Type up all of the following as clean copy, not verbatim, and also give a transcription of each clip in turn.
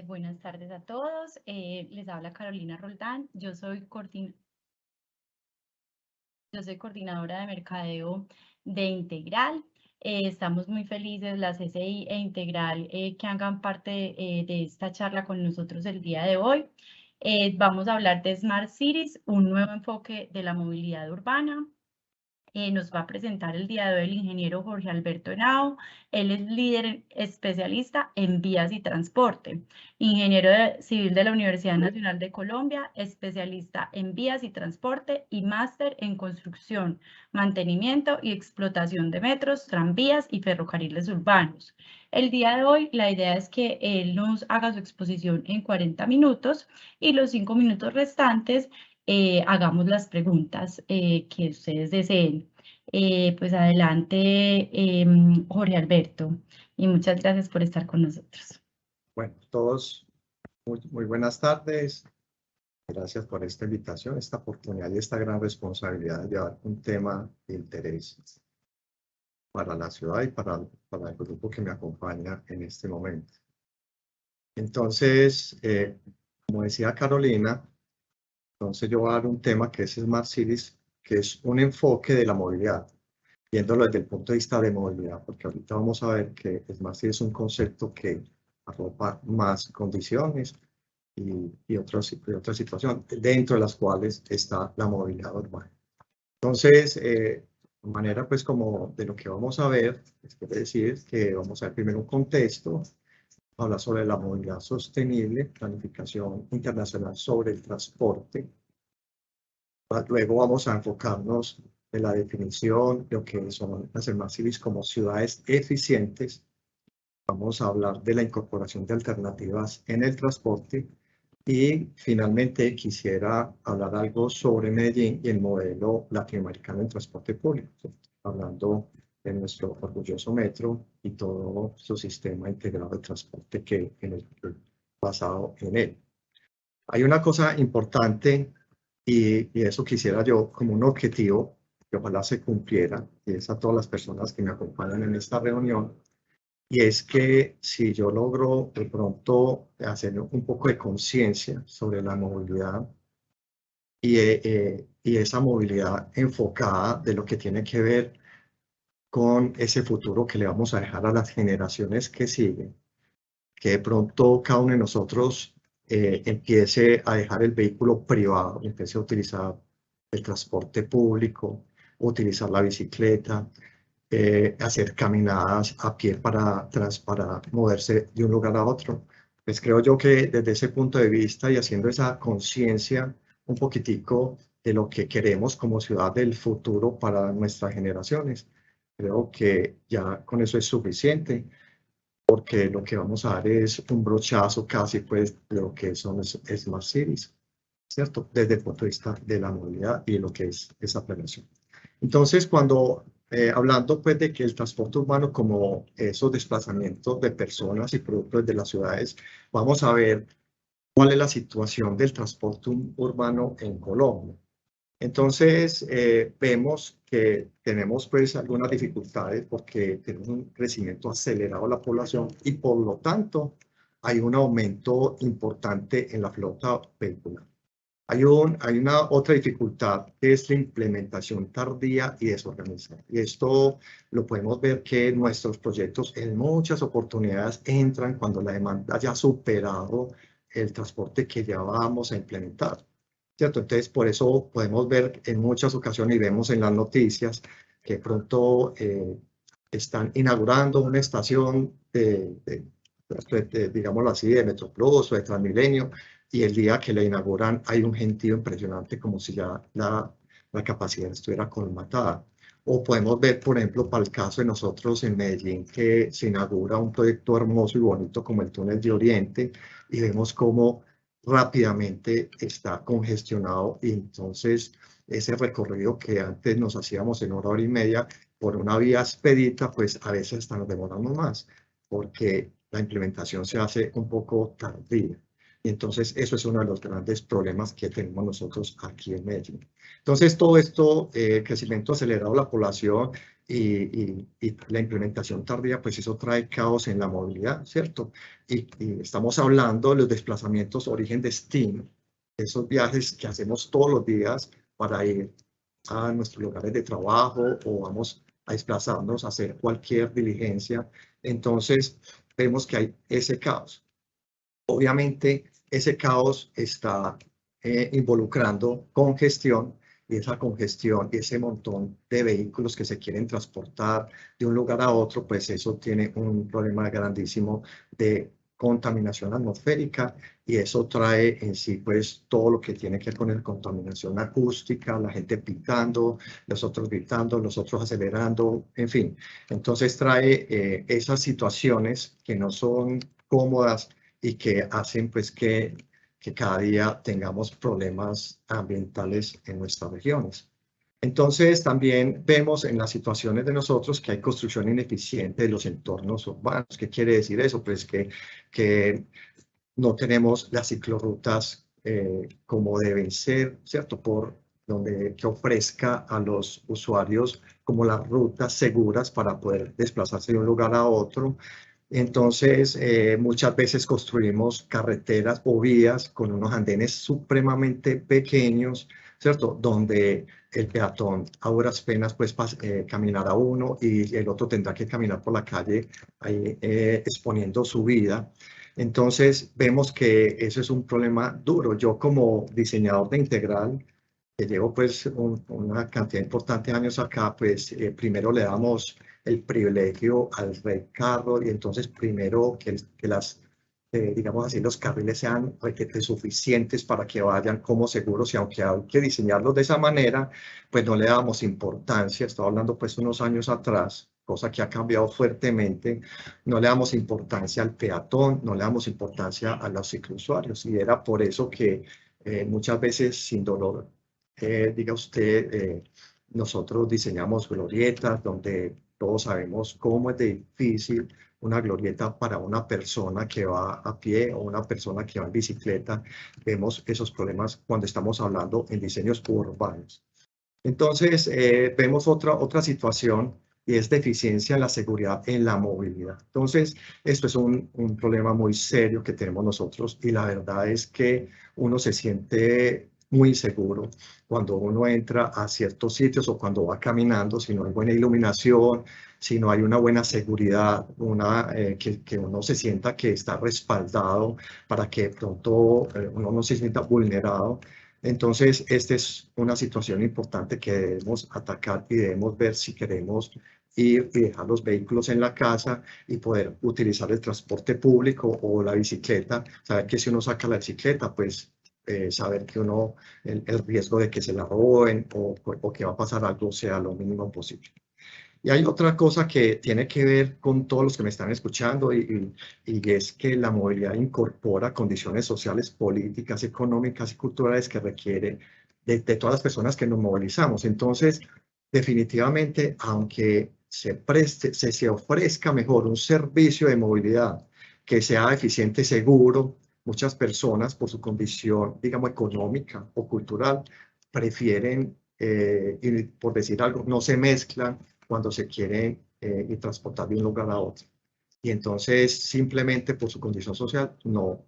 Buenas tardes a todos. Les habla Carolina Roldán. Yo soy coordinadora de mercadeo de Integral. Estamos muy felices, la CCI e Integral, que hagan parte de esta charla con nosotros el día de hoy. Vamos a hablar de Smart Cities, un nuevo enfoque de la movilidad urbana. Nos va a presentar el día de hoy el ingeniero Jorge Alberto Henao. Él es líder especialista en vías y transporte, civil de la Universidad Nacional de Colombia, especialista en vías y transporte y máster en construcción, mantenimiento y explotación de metros, tranvías y ferrocarriles urbanos. El día de hoy la idea es que él nos haga su exposición en 40 minutos y los 5 minutos restantes hagamos las preguntas que ustedes deseen. Pues adelante, Jorge Alberto, y muchas gracias por estar con nosotros. Bueno, todos muy buenas tardes. Gracias por esta invitación, esta oportunidad y esta gran responsabilidad de llevar un tema de interés para la ciudad y para el grupo que me acompaña en este momento. Entonces, como decía Carolina, entonces yo voy a dar un tema que es Smart Cities, que es un enfoque de la movilidad, viéndolo desde el punto de vista de movilidad, porque ahorita vamos a ver que Smart Cities es un concepto que arropa más condiciones y otras situaciones, dentro de las cuales está la movilidad urbana. Entonces, de manera pues como de lo que vamos a ver, es decir que vamos a ver primero un contexto, hablar sobre la movilidad sostenible, planificación internacional sobre el transporte. Luego vamos a enfocarnos en la definición de lo que son las Smart Cities como ciudades eficientes. Vamos a hablar de la incorporación de alternativas en el transporte. Y finalmente quisiera hablar algo sobre Medellín y el modelo latinoamericano en transporte público, hablando de nuestro orgulloso metro y todo su sistema integrado de transporte basado en él. Hay una cosa importante y eso quisiera yo como un objetivo que ojalá se cumpliera, y es a todas las personas que me acompañan en esta reunión, y es que si yo logro de pronto hacer un poco de conciencia sobre la movilidad y esa movilidad enfocada de lo que tiene que ver con ese futuro que le vamos a dejar a las generaciones que siguen, que de pronto cada uno de nosotros empiece a dejar el vehículo privado, empiece a utilizar el transporte público, utilizar la bicicleta, hacer caminadas a pie para moverse de un lugar a otro. Pues creo yo que desde ese punto de vista y haciendo esa conciencia un poquitico de lo que queremos como ciudad del futuro para nuestras generaciones, creo que ya con eso es suficiente, porque lo que vamos a dar es un brochazo casi pues de lo que son Smart Cities, ¿cierto? Desde el punto de vista de la movilidad y de lo que es esa planeación. Entonces, cuando hablando pues de que el transporte urbano como esos desplazamientos de personas y productos de las ciudades, vamos a ver cuál es la situación del transporte urbano en Colombia. Entonces, vemos que tenemos pues algunas dificultades porque tenemos un crecimiento acelerado de la población y por lo tanto hay un aumento importante en la flota vehicular. Hay una otra dificultad que es la implementación tardía y desorganizada. Y esto lo podemos ver que nuestros proyectos en muchas oportunidades entran cuando la demanda ya ha superado el transporte que ya vamos a implementar, ¿cierto? Entonces, por eso podemos ver en muchas ocasiones y vemos en las noticias que pronto están inaugurando una estación digámoslo así, de Metroplus o de Transmilenio, y el día que la inauguran hay un gentío impresionante como si ya la capacidad estuviera colmatada. O podemos ver, por ejemplo, para el caso de nosotros en Medellín, que se inaugura un proyecto hermoso y bonito como el Túnel de Oriente, y vemos cómo rápidamente está congestionado, y entonces ese recorrido que antes nos hacíamos en hora y media por una vía expedita, pues a veces hasta nos demoramos más, porque la implementación se hace un poco tardía. Y entonces eso es uno de los grandes problemas que tenemos nosotros aquí en Medellín. Entonces todo esto, crecimiento acelerado de la población y la implementación tardía, pues eso trae caos en la movilidad, ¿cierto? Y estamos hablando de los desplazamientos origen-destino, esos viajes que hacemos todos los días para ir a nuestros lugares de trabajo o vamos a desplazarnos a hacer cualquier diligencia. Entonces vemos que hay ese caos. Obviamente, ese caos está involucrando congestión y esa congestión y ese montón de vehículos que se quieren transportar de un lugar a otro, pues eso tiene un problema grandísimo de contaminación atmosférica y eso trae en sí pues todo lo que tiene que ver con la contaminación acústica, la gente pitando, los otros gritando, los otros acelerando, en fin. Entonces trae esas situaciones que no son cómodas y que hacen pues que cada día tengamos problemas ambientales en nuestras regiones. Entonces también vemos en las situaciones de nosotros que hay construcción ineficiente de los entornos urbanos. ¿Qué quiere decir eso? Pues que no tenemos las ciclorrutas como deben ser, ¿cierto? Por donde que ofrezca a los usuarios como las rutas seguras para poder desplazarse de un lugar a otro. Entonces, muchas veces construimos carreteras o vías con unos andenes supremamente pequeños, ¿cierto? Donde el peatón a duras penas pues caminará uno y el otro tendrá que caminar por la calle ahí, exponiendo su vida. Entonces, vemos que eso es un problema duro. Yo como diseñador de integral, que llevo pues una cantidad importante de años acá, pues primero le damos el privilegio al red carro y entonces primero que las, digamos así, los carriles sean suficientes para que vayan como seguros y aunque hay que diseñarlos de esa manera, pues no le damos importancia, estaba hablando pues unos años atrás, cosa que ha cambiado fuertemente, no le damos importancia al peatón, no le damos importancia a los ciclousuarios y era por eso que muchas veces sin dolor, diga usted, nosotros diseñamos glorietas donde todos sabemos cómo es de difícil una glorieta para una persona que va a pie o una persona que va en bicicleta. Vemos esos problemas cuando estamos hablando en diseños urbanos. Entonces, vemos otra situación y es deficiencia en la seguridad en la movilidad. Entonces, esto es un problema muy serio que tenemos nosotros y la verdad es que uno se siente muy inseguro cuando uno entra a ciertos sitios o cuando va caminando, si no hay buena iluminación, si no hay una buena seguridad, que uno se sienta que está respaldado para que de pronto uno no se sienta vulnerado. Entonces, esta es una situación importante que debemos atacar y debemos ver si queremos ir y dejar los vehículos en la casa y poder utilizar el transporte público o la bicicleta. Saber que si uno saca la bicicleta, pues saber que el riesgo de que se la roben o que va a pasar algo sea lo mínimo posible. Y hay otra cosa que tiene que ver con todos los que me están escuchando y es que la movilidad incorpora condiciones sociales, políticas, económicas y culturales que requiere de todas las personas que nos movilizamos. Entonces, definitivamente, aunque se ofrezca mejor un servicio de movilidad que sea eficiente, seguro, muchas personas por su condición, digamos, económica o cultural, prefieren, y por decir algo, no se mezclan cuando se quiere ir transportar de un lugar a otro. Y entonces simplemente por su condición social no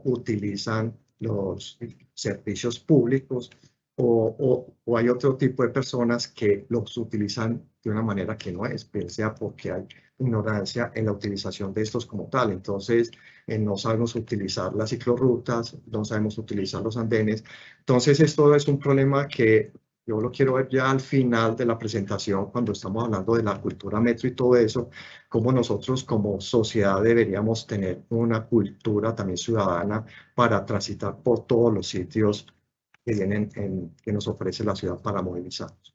utilizan los servicios públicos o hay otro tipo de personas que los utilizan de una manera que no es, pero sea porque hay ignorancia en la utilización de estos como tal. Entonces, no sabemos utilizar las ciclorrutas, no sabemos utilizar los andenes. Entonces, esto es un problema que yo lo quiero ver ya al final de la presentación, cuando estamos hablando de la cultura metro y todo eso, cómo nosotros como sociedad deberíamos tener una cultura también ciudadana para transitar por todos los sitios que nos ofrece la ciudad para movilizarnos.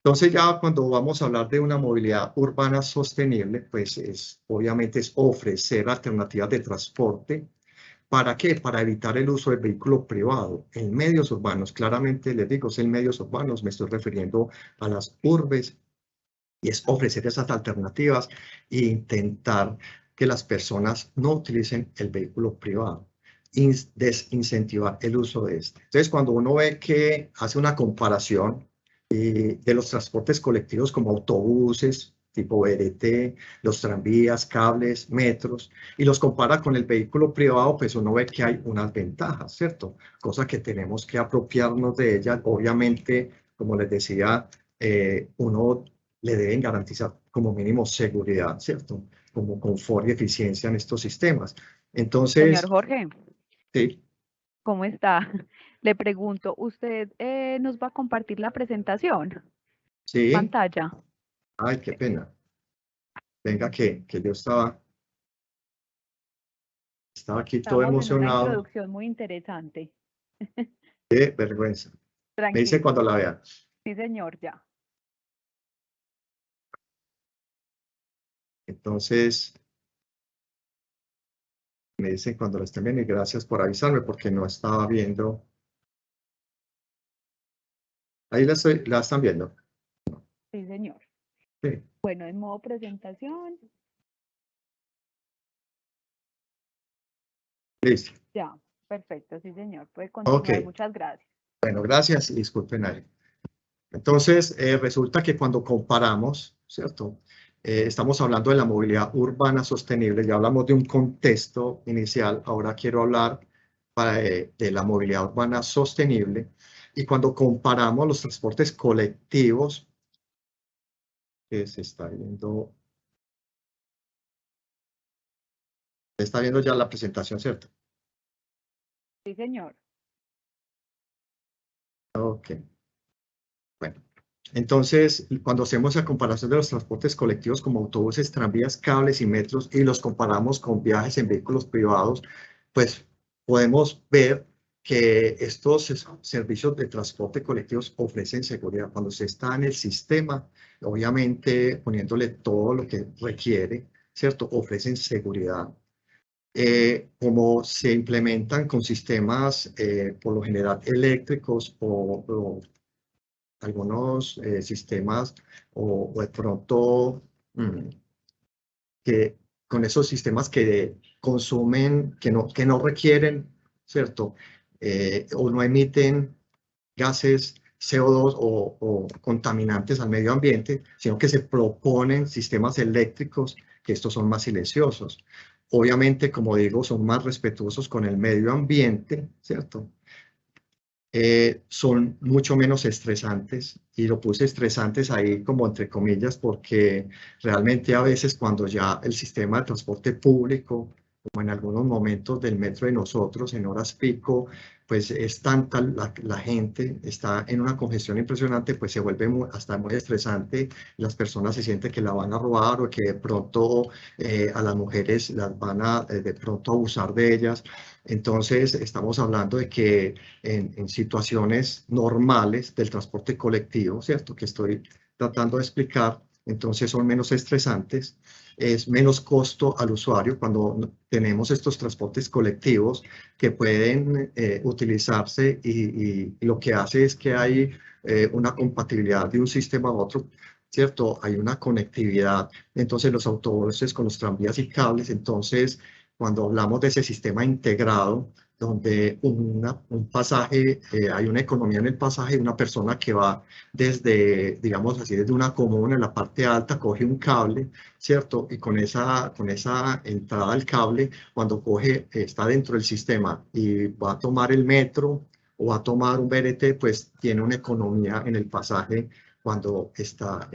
Entonces ya cuando vamos a hablar de una movilidad urbana sostenible, pues obviamente es ofrecer alternativas de transporte. ¿Para qué? Para evitar el uso del vehículo privado en medios urbanos. Claramente les digo, es en medios urbanos, me estoy refiriendo a las urbes, y es ofrecer esas alternativas e intentar que las personas no utilicen el vehículo privado. desincentivar el uso de este. Entonces, cuando uno ve que hace una comparación de los transportes colectivos como autobuses, tipo BRT, los tranvías, cables, metros, y los compara con el vehículo privado, pues uno ve que hay unas ventajas, ¿cierto? Cosa que tenemos que apropiarnos de ellas. Obviamente, como les decía, uno le deben garantizar como mínimo seguridad, ¿cierto? Como confort y eficiencia en estos sistemas. Entonces, Señor Jorge, sí, ¿cómo está? Le pregunto, ¿usted nos va a compartir la presentación? sí, Pantalla. ay, qué pena. Venga, que yo estaba aquí todo Estamos en una emocionado. introducción muy interesante. Qué vergüenza. Me dice Tranquilo. cuando la vea. Sí, señor, ya. Entonces, me dicen cuando la estén viendo y gracias por avisarme porque no estaba viendo. Ahí la están viendo. Sí, señor. Sí, Bueno, en modo presentación, listo. ya. Perfecto, sí, señor. Puede Ok, continuar. Muchas gracias. bueno, gracias y disculpen ahí. Entonces, resulta que cuando comparamos, ¿cierto? Estamos hablando de la movilidad urbana sostenible, ya hablamos de un contexto inicial, ahora quiero hablar de la movilidad urbana sostenible, y cuando comparamos los transportes colectivos, que se está viendo ya la presentación, ¿cierto? Sí, señor. Ok, bueno. Entonces, cuando hacemos la comparación de los transportes colectivos como autobuses, tranvías, cables y metros y los comparamos con viajes en vehículos privados, pues podemos ver que estos servicios de transporte colectivos ofrecen seguridad. Cuando se está en el sistema, obviamente poniéndole todo lo que requiere, ¿cierto? Ofrecen seguridad. Como se implementan con sistemas por lo general eléctricos o algunos sistemas o de pronto que con esos sistemas que consumen, que no requieren, ¿cierto? O no emiten gases CO2 o contaminantes al medio ambiente, sino que se proponen sistemas eléctricos que estos son más silenciosos. Obviamente, como digo, son más respetuosos con el medio ambiente, ¿cierto? Son mucho menos estresantes, y lo puse estresantes ahí como entre comillas porque realmente a veces cuando ya el sistema de transporte público, como en algunos momentos del metro de nosotros en horas pico, pues es tanta la gente, está en una congestión impresionante, pues se vuelve hasta muy estresante. Las personas se sienten que la van a robar o que de pronto a las mujeres las van a de pronto abusar de ellas. Entonces estamos hablando de que en situaciones normales del transporte colectivo, ¿cierto? Que estoy tratando de explicar, entonces son menos estresantes, es menos costo al usuario cuando tenemos estos transportes colectivos que pueden utilizarse y lo que hace es que hay una compatibilidad de un sistema a otro, ¿cierto? Hay una conectividad, entonces los autobuses con los tranvías y cables, entonces cuando hablamos de ese sistema integrado, donde un pasaje, hay una economía en el pasaje, una persona que va desde, digamos así, desde una comuna en la parte alta, coge un cable, ¿cierto? Y con esa entrada al cable, cuando coge, está dentro del sistema y va a tomar el metro o va a tomar un BRT, pues tiene una economía en el pasaje cuando está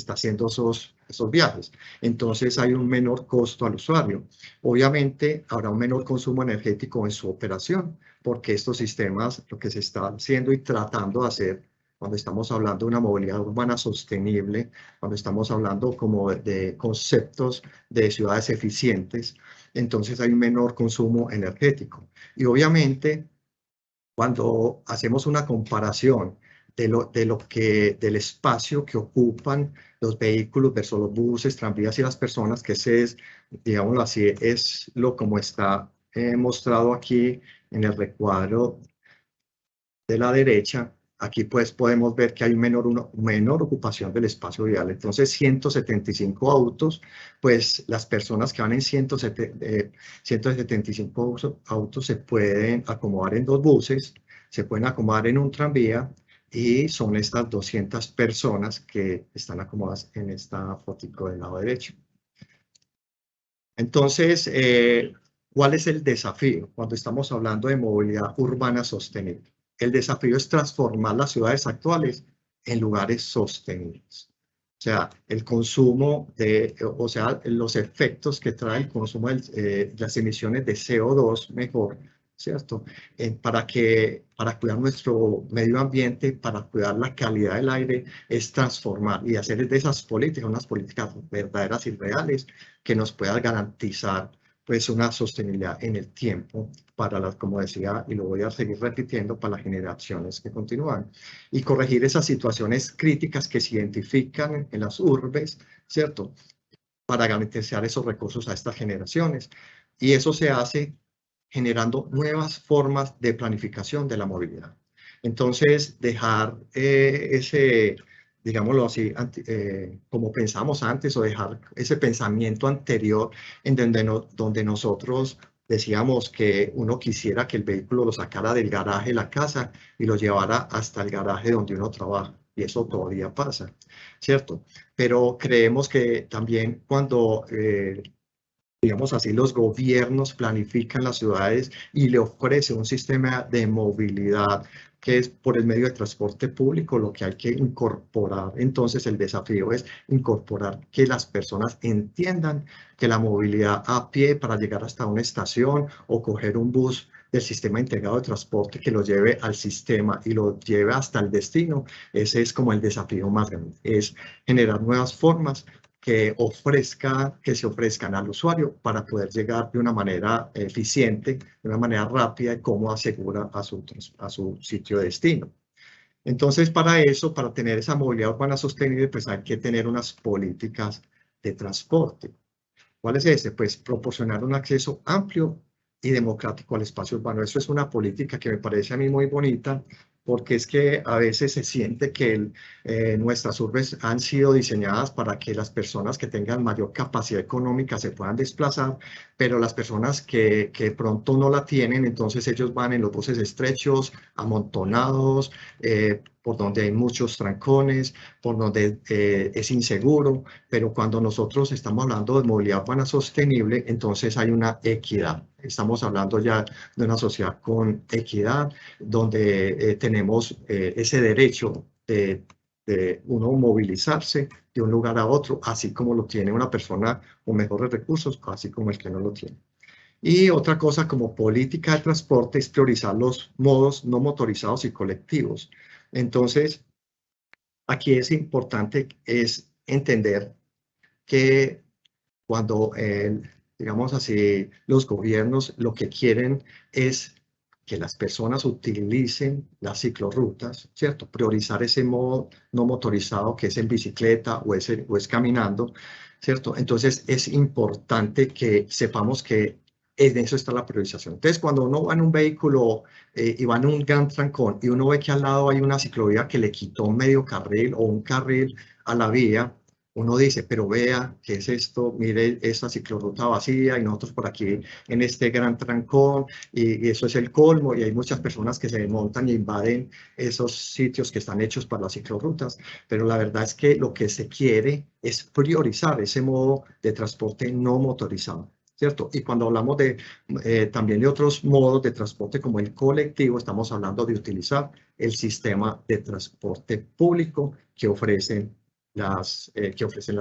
haciendo esos viajes. Entonces hay un menor costo al usuario. Obviamente habrá un menor consumo energético en su operación, porque estos sistemas, lo que se está haciendo y tratando de hacer, cuando estamos hablando de una movilidad urbana sostenible, cuando estamos hablando como de conceptos de ciudades eficientes, entonces hay un menor consumo energético. Y obviamente, cuando hacemos una comparación del espacio que ocupan los vehículos versus los buses, tranvías y las personas, que ese es, digámoslo así, es lo como está mostrado aquí en el recuadro de la derecha, aquí pues podemos ver que hay menor ocupación del espacio vial. Entonces, 175 autos, pues las personas que van en 175 autos se pueden acomodar en 2 buses, se pueden acomodar en un tranvía, y son estas 200 personas que están acomodadas en esta fotico del lado derecho. Entonces, ¿cuál es el desafío cuando estamos hablando de movilidad urbana sostenible? El desafío es transformar las ciudades actuales en lugares sostenibles. O sea, el consumo o sea, los efectos que trae el consumo de las emisiones de CO2 mejor, ¿cierto? Para cuidar nuestro medio ambiente, para cuidar la calidad del aire, es transformar y hacer de esas políticas unas políticas verdaderas y reales que nos puedan garantizar pues una sostenibilidad en el tiempo para las, como decía, y lo voy a seguir repitiendo, para las generaciones que continúan, y corregir esas situaciones críticas que se identifican en las urbes, ¿cierto? Para garantizar esos recursos a estas generaciones. Y eso se hace generando nuevas formas de planificación de la movilidad. Entonces, dejar digámoslo así, como pensamos antes, o dejar ese pensamiento anterior en donde nosotros decíamos que uno quisiera que el vehículo lo sacara del garaje de la casa y lo llevara hasta el garaje donde uno trabaja. Y eso todavía pasa, ¿cierto? Pero creemos que también cuando digamos así, los gobiernos planifican las ciudades y le ofrecen un sistema de movilidad que es por el medio de transporte público, lo que hay que incorporar. Entonces, el desafío es incorporar que las personas entiendan que la movilidad a pie para llegar hasta una estación o coger un bus del sistema integrado de transporte que lo lleve al sistema y lo lleve hasta el destino, ese es como el desafío más grande, es generar nuevas formas que se ofrezcan al usuario para poder llegar de una manera eficiente, de una manera rápida y cómoda, segura a su sitio de destino. Entonces, para eso, para tener esa movilidad urbana sostenible, pues hay que tener unas políticas de transporte. ¿Cuál es ese? Pues proporcionar un acceso amplio y democrático al espacio urbano. Eso es una política que me parece a mí muy bonita, porque es que a veces se siente que nuestras urbes han sido diseñadas para que las personas que tengan mayor capacidad económica se puedan desplazar, pero las personas que pronto no la tienen, entonces ellos van en los buses estrechos, amontonados, por donde hay muchos trancones, por donde es inseguro, pero cuando nosotros estamos hablando de movilidad urbana sostenible, entonces hay una equidad. Estamos hablando ya de una sociedad con equidad, donde tenemos ese derecho de uno movilizarse de un lugar a otro, así como lo tiene una persona con mejores recursos, así como el que no lo tiene. Y otra cosa como política de transporte es priorizar los modos no motorizados y colectivos. Entonces, aquí es importante entender que cuando, digamos así, los gobiernos lo que quieren es que las personas utilicen las ciclorrutas, ¿cierto? Priorizar ese modo no motorizado que es en bicicleta o es caminando, ¿cierto? Entonces es importante que sepamos que en eso está la priorización. Entonces, cuando uno va en un vehículo y va en un gran trancón y uno ve que al lado hay una ciclovía que le quitó un medio carril o un carril a la vía, uno dice, pero vea, ¿qué es esto? Mire esta ciclorruta vacía y nosotros por aquí en este gran trancón y eso es el colmo y hay muchas personas que se montan y invaden esos sitios que están hechos para las ciclorrutas, pero la verdad es que lo que se quiere es priorizar ese modo de transporte no motorizado, ¿cierto? Y cuando hablamos también de otros modos de transporte como el colectivo, estamos hablando de utilizar el sistema de transporte público que ofrecen las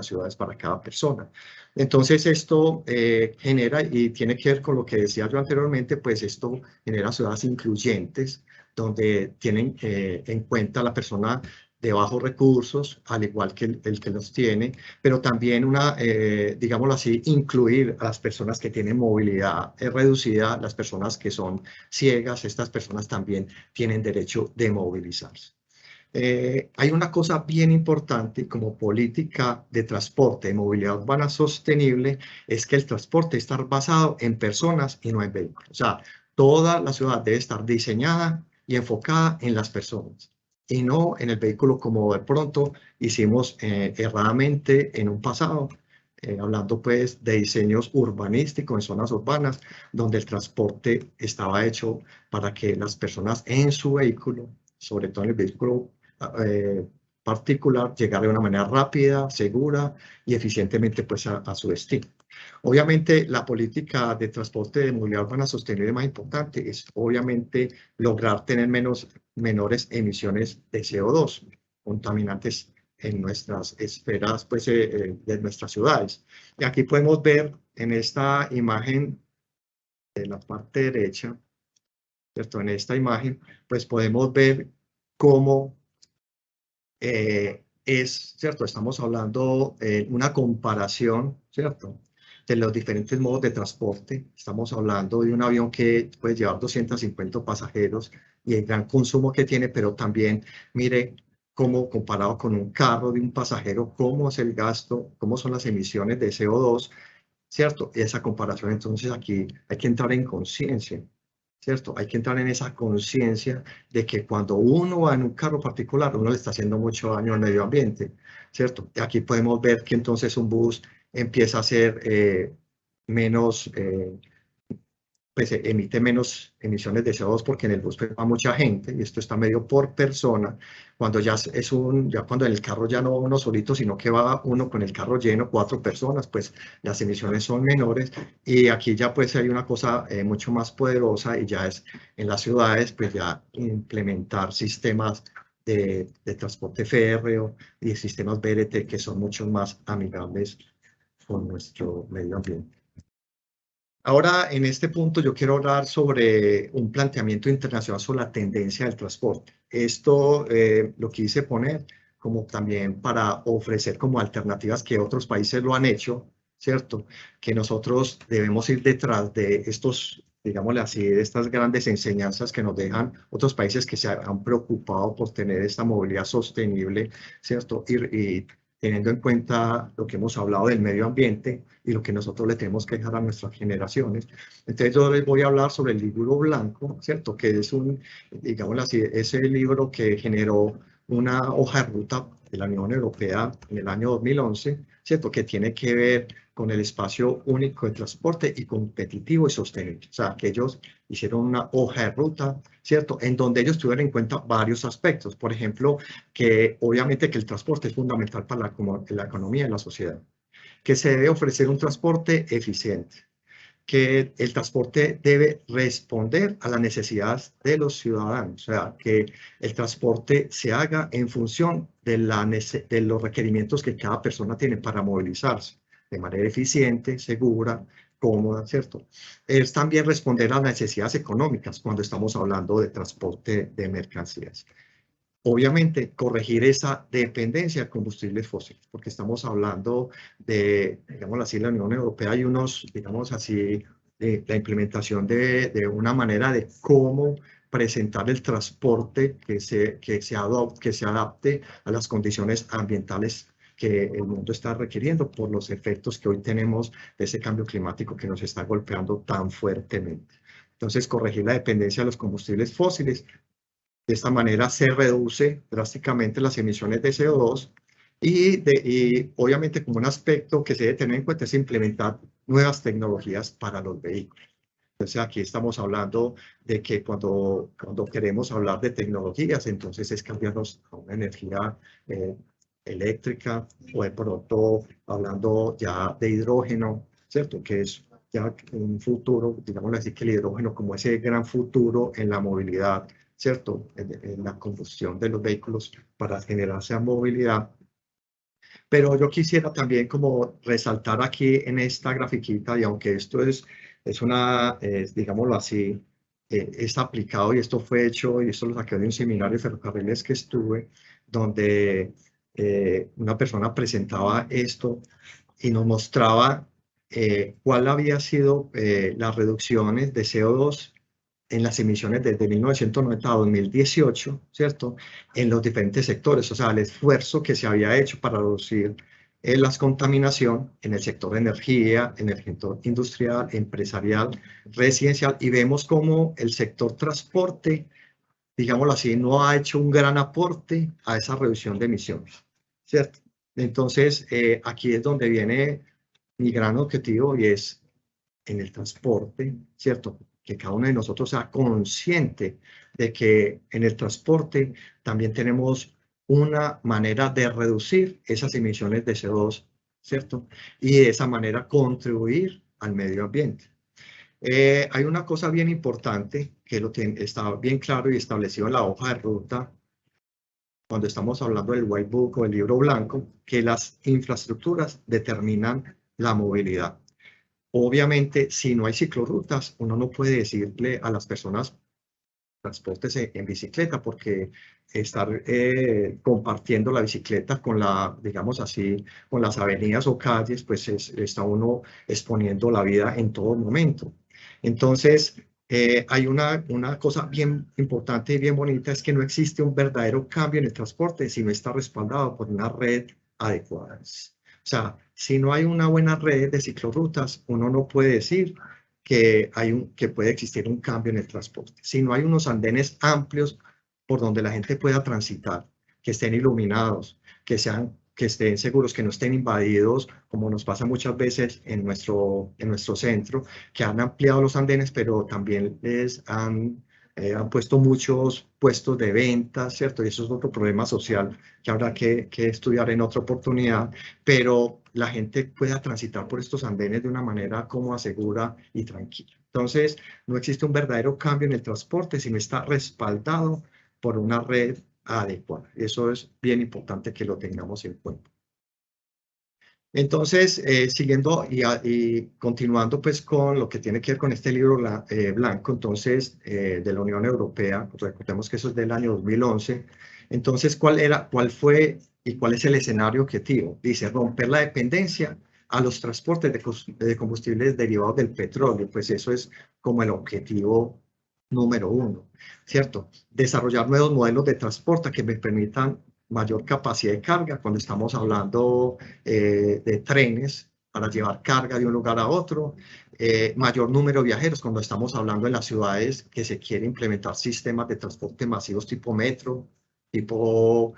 ciudades para cada persona. Entonces esto genera, y tiene que ver con lo que decía yo anteriormente, pues esto genera ciudades incluyentes, donde tienen en cuenta la persona de bajos recursos, al igual que el que los tiene, pero también digámoslo así, incluir a las personas que tienen movilidad reducida, las personas que son ciegas, estas personas también tienen derecho de movilizarse. Hay una cosa bien importante como política de transporte, de movilidad urbana sostenible, es que el transporte está basado en personas y no en vehículos. O sea, toda la ciudad debe estar diseñada y enfocada en las personas. y no en el vehículo como de pronto hicimos erradamente en un pasado, hablando pues de diseños urbanísticos en zonas urbanas, donde el transporte estaba hecho para que las personas en su vehículo, sobre todo en el vehículo particular, llegara de una manera rápida, segura y eficientemente pues a su destino. Obviamente, la política de transporte de movilidad urbana sostenible más importante es obviamente lograr tener menores emisiones de CO2, contaminantes en nuestras esferas pues, de nuestras ciudades. Y aquí podemos ver en esta imagen de la parte derecha, ¿cierto? En esta imagen, pues podemos ver cómo ¿cierto? Estamos hablando de una comparación, ¿cierto? De los diferentes modos de transporte. Estamos hablando de un avión que puede llevar 250 pasajeros y el gran consumo que tiene, pero también mire cómo comparado con un carro de un pasajero, cómo es el gasto, cómo son las emisiones de CO2, ¿cierto? Y esa comparación, entonces aquí hay que entrar en conciencia. ¿Cierto? Hay que entrar en esa conciencia de que cuando uno va en un carro particular, uno le está haciendo mucho daño al medio ambiente, ¿cierto? Y aquí podemos ver que entonces un bus empieza a ser menos, pues emite menos emisiones de CO2 porque en el bus va mucha gente y esto está medio por persona. Cuando ya ya cuando en el carro ya no uno solito, sino que va uno con el carro lleno, 4 personas, pues las emisiones son menores. Y aquí ya pues hay una cosa mucho más poderosa y ya es en las ciudades, pues ya implementar sistemas de transporte férreo y sistemas BRT que son mucho más amigables con nuestro medio ambiente. Ahora, en este punto, yo quiero hablar sobre un planteamiento internacional sobre la tendencia del transporte. Esto lo quise poner como también para ofrecer como alternativas que otros países lo han hecho, ¿cierto? Que nosotros debemos ir detrás de estos, digámosle así, de estas grandes enseñanzas que nos dejan otros países que se han preocupado por tener esta movilidad sostenible, ¿cierto? Y teniendo en cuenta lo que hemos hablado del medio ambiente y lo que nosotros le tenemos que dejar a nuestras generaciones. Entonces yo les voy a hablar sobre el libro blanco, ¿cierto? Que es digámoslo así, es el libro que generó una hoja de ruta de la Unión Europea en el año 2011, ¿cierto? Que tiene que ver con el espacio único de transporte y competitivo y sostenible. O sea, que ellos hicieron una hoja de ruta, ¿cierto? En donde ellos tuvieron en cuenta varios aspectos. Por ejemplo, que obviamente que el transporte es fundamental para la economía y la sociedad, que se debe ofrecer un transporte eficiente, que el transporte debe responder a las necesidades de los ciudadanos, o sea, que el transporte se haga en función de los requerimientos que cada persona tiene para movilizarse de manera eficiente, segura, cómoda, ¿cierto? Es también responder a las necesidades económicas cuando estamos hablando de transporte de mercancías. Obviamente, corregir esa dependencia de combustibles fósiles, porque estamos hablando de, digamos así, la Unión Europea hay unos, digamos así, la implementación de una manera de cómo presentar el transporte que se adapte a las condiciones ambientales que el mundo está requiriendo por los efectos que hoy tenemos de ese cambio climático que nos está golpeando tan fuertemente. Entonces, corregir la dependencia de los combustibles fósiles. De esta manera se reduce drásticamente las emisiones de CO2 y obviamente como un aspecto que se debe tener en cuenta es implementar nuevas tecnologías para los vehículos. Entonces aquí estamos hablando de que cuando queremos hablar de tecnologías, entonces es cambiarnos a una energía eléctrica o de pronto hablando ya de hidrógeno, ¿cierto? Que es ya un futuro, digámoslo así, que el hidrógeno como ese gran futuro en la movilidad, ¿cierto? En la combustión de los vehículos para generar esa movilidad. Pero yo quisiera también como resaltar aquí en esta grafiquita, y aunque esto es digámoslo así, es aplicado y esto fue hecho, y esto lo saqué de un seminario de ferrocarriles que estuve, donde una persona presentaba esto y nos mostraba cuál había sido las reducciones de CO2 en las emisiones desde 1990 a 2018, ¿cierto? En los diferentes sectores, o sea, el esfuerzo que se había hecho para reducir la contaminación en el sector de energía, en el sector industrial, empresarial, residencial, y vemos cómo el sector transporte digámoslo así, no ha hecho un gran aporte a esa reducción de emisiones, ¿cierto? Entonces, aquí es donde viene mi gran objetivo y es en el transporte, ¿cierto? Que cada uno de nosotros sea consciente de que en el transporte también tenemos una manera de reducir esas emisiones de CO2, ¿cierto? Y de esa manera contribuir al medio ambiente. Hay una cosa bien importante que está bien claro y establecido en la hoja de ruta cuando estamos hablando del White Book o el libro blanco, que las infraestructuras determinan la movilidad. Obviamente, si no hay ciclorrutas, uno no puede decirle a las personas transportes en bicicleta, porque estar compartiendo la bicicleta con digamos así, con las avenidas o calles, pues está uno exponiendo la vida en todo momento. Entonces, hay una cosa bien importante y bien bonita, es que no existe un verdadero cambio en el transporte si no está respaldado por una red adecuada. O sea, si no hay una buena red de ciclorrutas, uno no puede decir que puede existir un cambio en el transporte. Si no hay unos andenes amplios por donde la gente pueda transitar, que estén iluminados, que estén seguros, que no estén invadidos, como nos pasa muchas veces en nuestro centro, que han ampliado los andenes, pero también han puesto muchos puestos de venta, ¿cierto? Y eso es otro problema social que habrá que estudiar en otra oportunidad, pero la gente pueda transitar por estos andenes de una manera cómoda, segura y tranquila. Entonces, no existe un verdadero cambio en el transporte si no está respaldado por una red adecuada. Eso es bien importante que lo tengamos en cuenta. Entonces, siguiendo y continuando pues con lo que tiene que ver con este libro blanco, entonces, de la Unión Europea, recordemos que eso es del año 2011, entonces, ¿cuál fue y cuál es el escenario objetivo? Dice, romper la dependencia a los transportes de combustibles derivados del petróleo, pues eso es como el objetivo número 1, ¿cierto? Desarrollar nuevos modelos de transporte que me permitan mayor capacidad de carga cuando estamos hablando de trenes para llevar carga de un lugar a otro, mayor número de viajeros cuando estamos hablando en las ciudades que se quiere implementar sistemas de transporte masivos tipo metro, tipo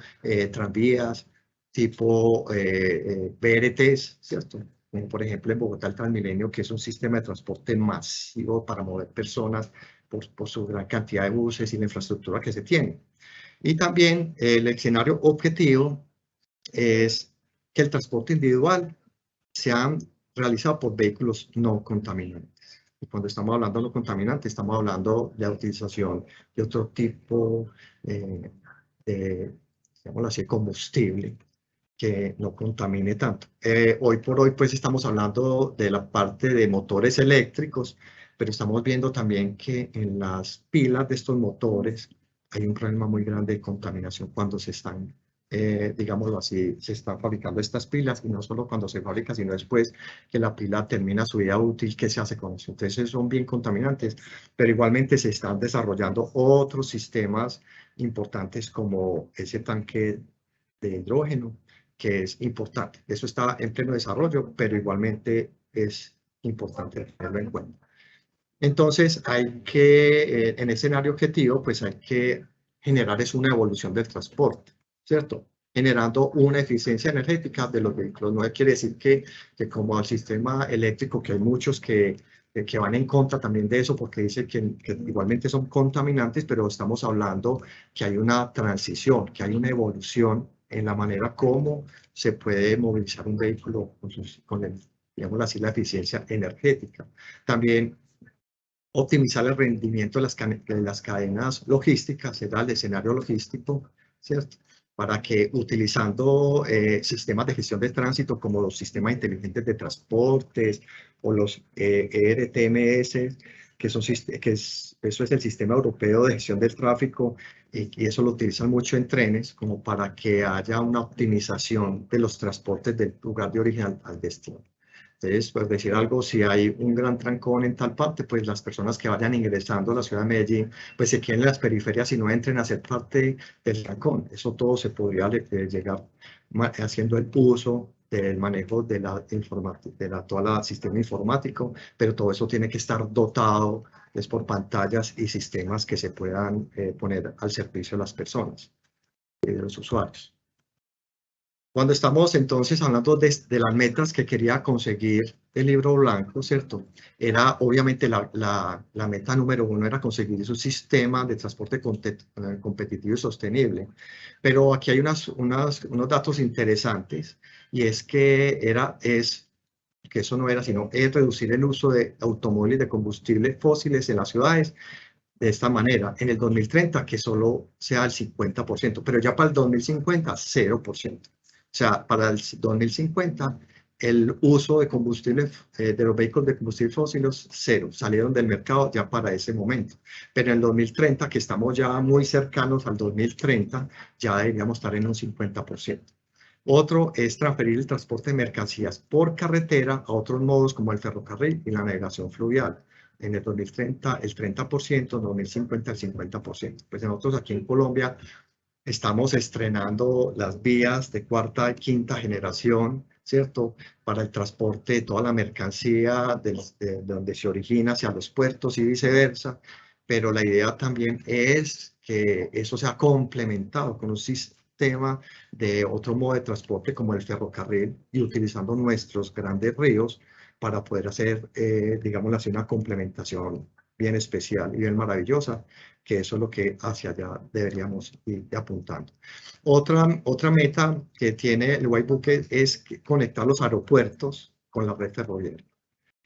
tranvías, tipo BRTs, ¿cierto? Por ejemplo, en Bogotá el Transmilenio, que es un sistema de transporte masivo para mover personas por su gran cantidad de buses y la infraestructura que se tiene. Y también el escenario objetivo es que el transporte individual sea realizado por vehículos no contaminantes. Y cuando estamos hablando de no contaminantes, estamos hablando de la utilización de otro tipo digámoslo así, combustible que no contamine tanto. Hoy por hoy, pues estamos hablando de la parte de motores eléctricos, pero estamos viendo también que en las pilas de estos motores hay un problema muy grande de contaminación cuando se están, digámoslo así, se están fabricando estas pilas, y no solo cuando se fabrica, sino después que la pila termina su vida útil, ¿qué se hace con eso? Entonces son bien contaminantes, pero igualmente se están desarrollando otros sistemas importantes como ese tanque de hidrógeno, que es importante. Eso está en pleno desarrollo, pero igualmente es importante tenerlo en cuenta. Entonces, hay que, en el escenario objetivo, pues hay que generar es una evolución del transporte, ¿cierto? Generando una eficiencia energética de los vehículos. No quiere decir que como el sistema eléctrico, que hay muchos que van en contra también de eso, porque dicen que igualmente son contaminantes, pero estamos hablando que hay una transición, que hay una evolución en la manera como se puede movilizar un vehículo digamos así, la eficiencia energética. También optimizar el rendimiento de las cadenas logísticas, será el escenario logístico, ¿cierto? Para que utilizando sistemas de gestión de tránsito como los sistemas inteligentes de transportes o los ERTMS, eso es el Sistema Europeo de Gestión del Tráfico, y eso lo utilizan mucho en trenes, como para que haya una optimización de los transportes del lugar de origen al destino. Entonces, pues decir algo, si hay un gran trancón en tal parte, pues las personas que vayan ingresando a la ciudad de Medellín, pues se queden en las periferias y no entren a ser parte del trancón. Eso todo se podría llegar haciendo el uso del manejo de todo el sistema informático, pero todo eso tiene que estar dotado es por pantallas y sistemas que se puedan poner al servicio de las personas y de los usuarios. Cuando estamos entonces hablando de las metas que quería conseguir el libro blanco, ¿cierto? Era obviamente la meta número 1 era conseguir un sistema de transporte competitivo y sostenible. Pero aquí hay unos datos interesantes, y es que que eso no era, sino es reducir el uso de automóviles de combustibles fósiles en las ciudades de esta manera. En el 2030 que solo sea el 50%, pero ya para el 2050 0%. O sea, para el 2050 el uso de combustible, de los vehículos de combustibles fósiles, 0. Salieron del mercado ya para ese momento. Pero en el 2030, que estamos ya muy cercanos al 2030, ya deberíamos estar en un 50%. Otro es transferir el transporte de mercancías por carretera a otros modos como el ferrocarril y la navegación fluvial. En el 2030 el 30%, en 2050 el 50%. Pues nosotros aquí en Colombia estamos estrenando las vías de cuarta y quinta generación, ¿cierto? Para el transporte de toda la mercancía de donde se origina hacia los puertos y viceversa. Pero la idea también es que eso sea complementado con un sistema de otro modo de transporte como el ferrocarril, y utilizando nuestros grandes ríos para poder hacer, digamos así, una complementación bien especial y bien maravillosa, que eso es lo que hacia allá deberíamos ir apuntando. Otra meta que tiene el White Book es conectar los aeropuertos con la red ferroviaria,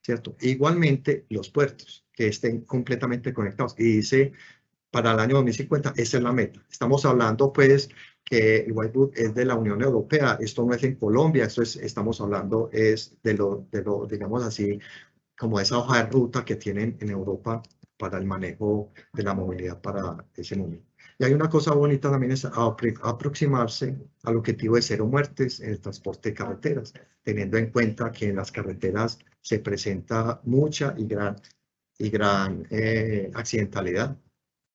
¿cierto? Igualmente los puertos, que estén completamente conectados. Y dice, para el año 2050, esa es la meta. Estamos hablando, pues, que el White Book es de la Unión Europea, esto no es en Colombia, estamos hablando es de lo, digamos así, como esa hoja de ruta que tienen en Europa para el manejo de la movilidad para ese momento. Y hay una cosa bonita también, es aproximarse al objetivo de 0 muertes en el transporte de carreteras, teniendo en cuenta que en las carreteras se presenta mucha y gran accidentalidad,